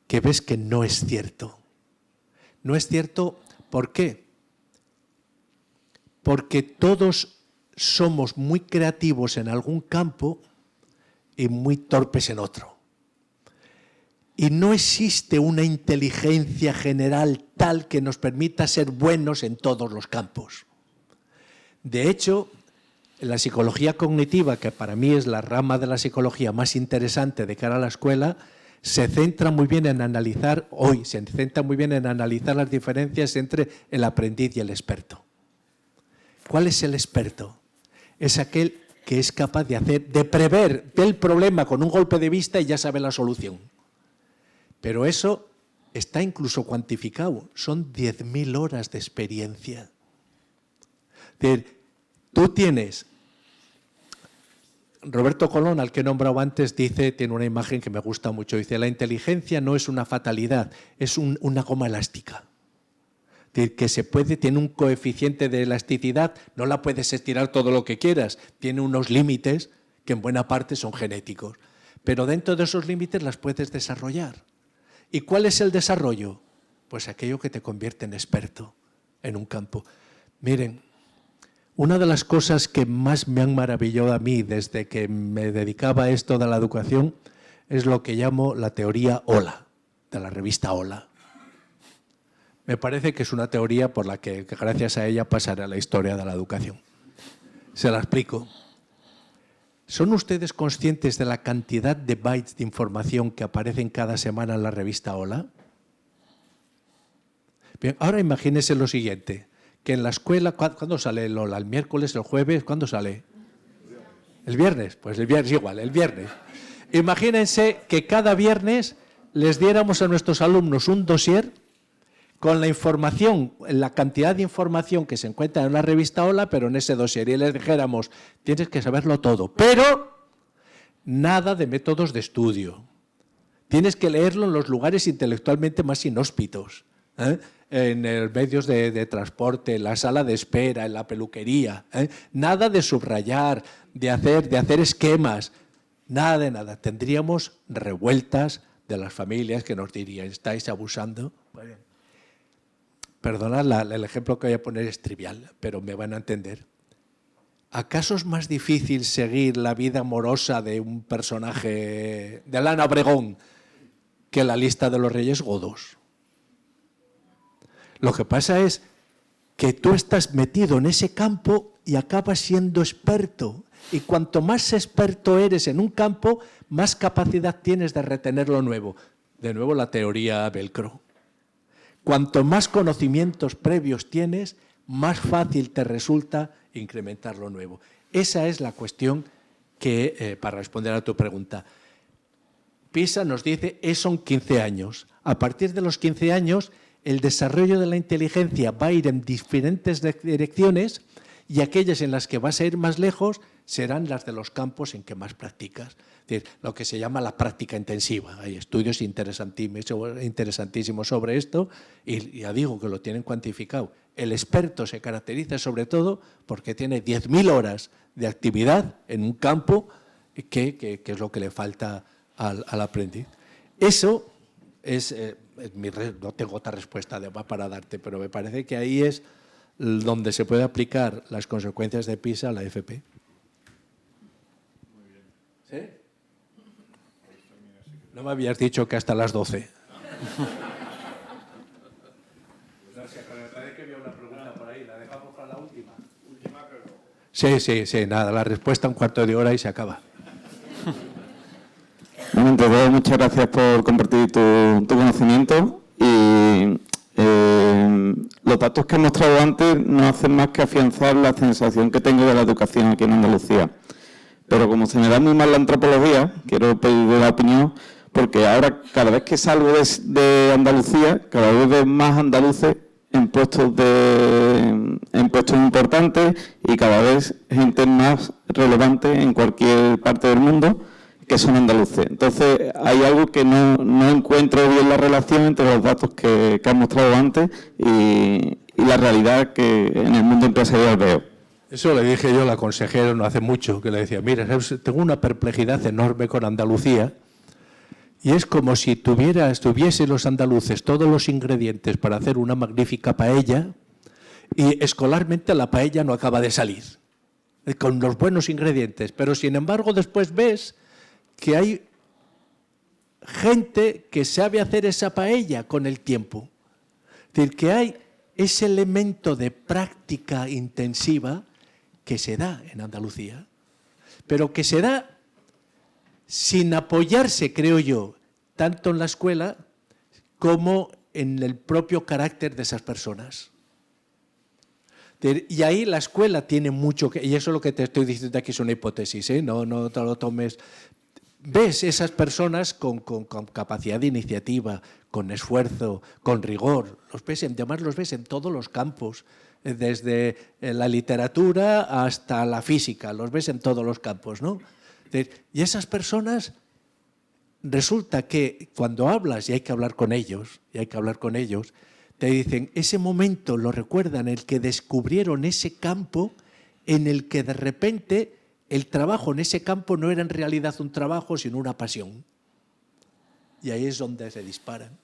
Que ves que no es cierto. No es cierto, ¿por qué? Porque todos somos muy creativos en algún campo y muy torpes en otro. Y no existe una inteligencia general tal que nos permita ser buenos en todos los campos. De hecho, la psicología cognitiva, que para mí es la rama de la psicología más interesante de cara a la escuela, se centra muy bien en analizar las diferencias entre el aprendiz y el experto. ¿Cuál es el experto? Es aquel que es capaz de prever el problema con un golpe de vista y ya sabe la solución. Pero eso está incluso cuantificado. Son 10.000 horas de experiencia. Es decir, tú tienes... Roberto Colón, al que he nombrado antes, tiene una imagen que me gusta mucho. Dice, la inteligencia no es una fatalidad, es una goma elástica. Es decir, que tiene un coeficiente de elasticidad, no la puedes estirar todo lo que quieras, tiene unos límites que en buena parte son genéticos. Pero dentro de esos límites las puedes desarrollar. ¿Y cuál es el desarrollo? Pues aquello que te convierte en experto en un campo. Miren, una de las cosas que más me han maravillado a mí desde que me dedicaba a esto de la educación es lo que llamo la teoría Hola, de la revista Hola. Me parece que es una teoría por la que gracias a ella pasará la historia de la educación. Se la explico. ¿Son ustedes conscientes de la cantidad de bytes de información que aparecen cada semana en la revista Hola? Bien, ahora imagínense lo siguiente, que en la escuela, ¿cuándo sale el Hola? ¿El miércoles, el jueves? ¿Cuándo sale? ¿El viernes? Pues el viernes igual, el viernes. Imagínense que cada viernes les diéramos a nuestros alumnos un dossier con la información, la cantidad de información que se encuentra en la revista Hola, pero en ese dossier, y les dijéramos, tienes que saberlo todo, pero nada de métodos de estudio. Tienes que leerlo en los lugares intelectualmente más inhóspitos, en los medios de transporte, en la sala de espera, en la peluquería. Nada de subrayar, de hacer esquemas, nada de nada. Tendríamos revueltas de las familias que nos dirían, ¿estáis abusando? Muy bien. Perdonad, el ejemplo que voy a poner es trivial, pero me van a entender. ¿Acaso es más difícil seguir la vida amorosa de un personaje de Ana Obregón que la lista de los Reyes Godos? Lo que pasa es que tú estás metido en ese campo y acabas siendo experto. Y cuanto más experto eres en un campo, más capacidad tienes de retener lo nuevo. De nuevo la teoría Velcro. Cuanto más conocimientos previos tienes, más fácil te resulta incrementar lo nuevo. Esa es la cuestión que, para responder a tu pregunta, PISA nos dice son 15 años. A partir de los 15 años, el desarrollo de la inteligencia va a ir en diferentes direcciones y aquellas en las que vas a ir más lejos serán las de los campos en que más practicas. Es decir, lo que se llama la práctica intensiva. Hay estudios interesantísimos sobre esto y ya digo que lo tienen cuantificado. El experto se caracteriza sobre todo porque tiene 10.000 horas de actividad en un campo que es lo que le falta al aprendiz. Eso es... no tengo otra respuesta para darte, pero me parece que ahí es donde se puede aplicar las consecuencias de PISA a la FP. Muy bien. ¿Sí? No me habías dicho que hasta las 12. Gracias, pero me parece que había una pregunta por ahí. ¿La dejamos para la última? Sí, nada, la respuesta un cuarto de hora y se acaba. Bueno, ante todo, muchas gracias por compartir tu conocimiento y los datos que he mostrado antes no hacen más que afianzar la sensación que tengo de la educación aquí en Andalucía. Pero como se me da muy mal la antropología, quiero pedirle la opinión, porque ahora cada vez que salgo de Andalucía, cada vez veo más andaluces en puestos importantes y cada vez gente más relevante en cualquier parte del mundo que son andaluces. Entonces, hay algo que no encuentro bien la relación entre los datos que has mostrado antes y la realidad que en el mundo empresarial veo. Eso le dije yo a la consejera no hace mucho, que le decía, mira, tengo una perplejidad enorme con Andalucía y es como si tuviese los andaluces todos los ingredientes para hacer una magnífica paella y escolarmente la paella no acaba de salir con los buenos ingredientes, pero sin embargo después ves que hay gente que sabe hacer esa paella con el tiempo. Es decir, que hay ese elemento de práctica intensiva que se da en Andalucía, pero que se da sin apoyarse, creo yo, tanto en la escuela como en el propio carácter de esas personas. Y ahí la escuela tiene mucho que... Y eso es lo que te estoy diciendo aquí, es una hipótesis, ¿eh? No te lo tomes... Ves esas personas con capacidad de iniciativa, con esfuerzo, con rigor. Además los ves en todos los campos, desde la literatura hasta la física, los ves en todos los campos, ¿no? Y esas personas, resulta que cuando hablas, y hay que hablar con ellos, te dicen, ese momento lo recuerdan, el que descubrieron ese campo en el que de repente el trabajo en ese campo no era en realidad un trabajo, sino una pasión. Y ahí es donde se disparan.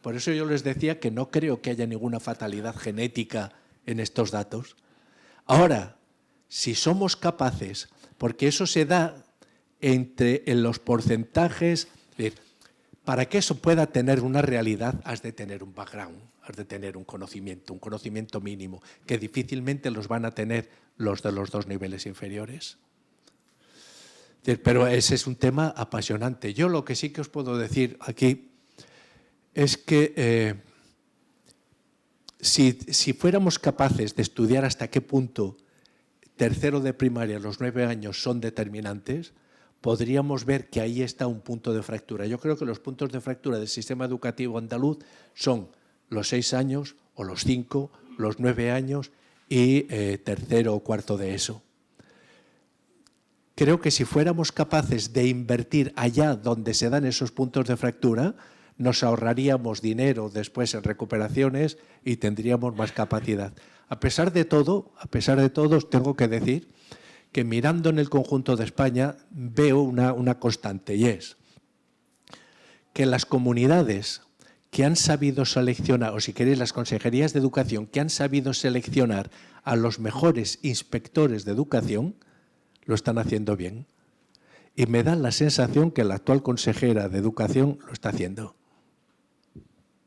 Por eso yo les decía que no creo que haya ninguna fatalidad genética en estos datos. Ahora, si somos capaces, porque eso se da en los porcentajes, para que eso pueda tener una realidad, has de tener un background, has de tener un conocimiento mínimo, que difícilmente los van a tener los de los dos niveles inferiores. Pero ese es un tema apasionante. Yo lo que sí que os puedo decir aquí es que si fuéramos capaces de estudiar hasta qué punto tercero de primaria, los 9 años, son determinantes, podríamos ver que ahí está un punto de fractura. Yo creo que los puntos de fractura del sistema educativo andaluz son los 6 años, o los 5, los 9 años y tercero o cuarto de eso. Creo que si fuéramos capaces de invertir allá donde se dan esos puntos de fractura, nos ahorraríamos dinero después en recuperaciones y tendríamos más capacidad. A pesar de todo, os tengo que decir que mirando en el conjunto de España veo una constante, y es que las comunidades que han sabido seleccionar, o si queréis las consejerías de educación, que han sabido seleccionar a los mejores inspectores de educación, lo están haciendo bien. Y me da la sensación que la actual consejera de Educación lo está haciendo.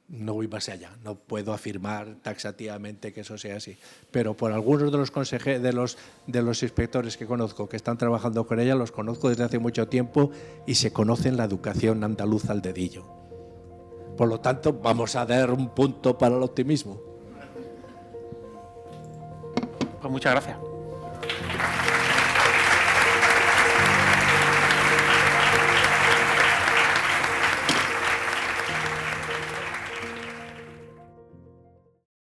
No voy más allá, no puedo afirmar taxativamente que eso sea así, pero por algunos de los consejeros, de los inspectores que conozco que están trabajando con ella, los conozco desde hace mucho tiempo y se conocen la educación andaluza al dedillo. Por lo tanto, vamos a dar un punto para el optimismo. Pues muchas gracias.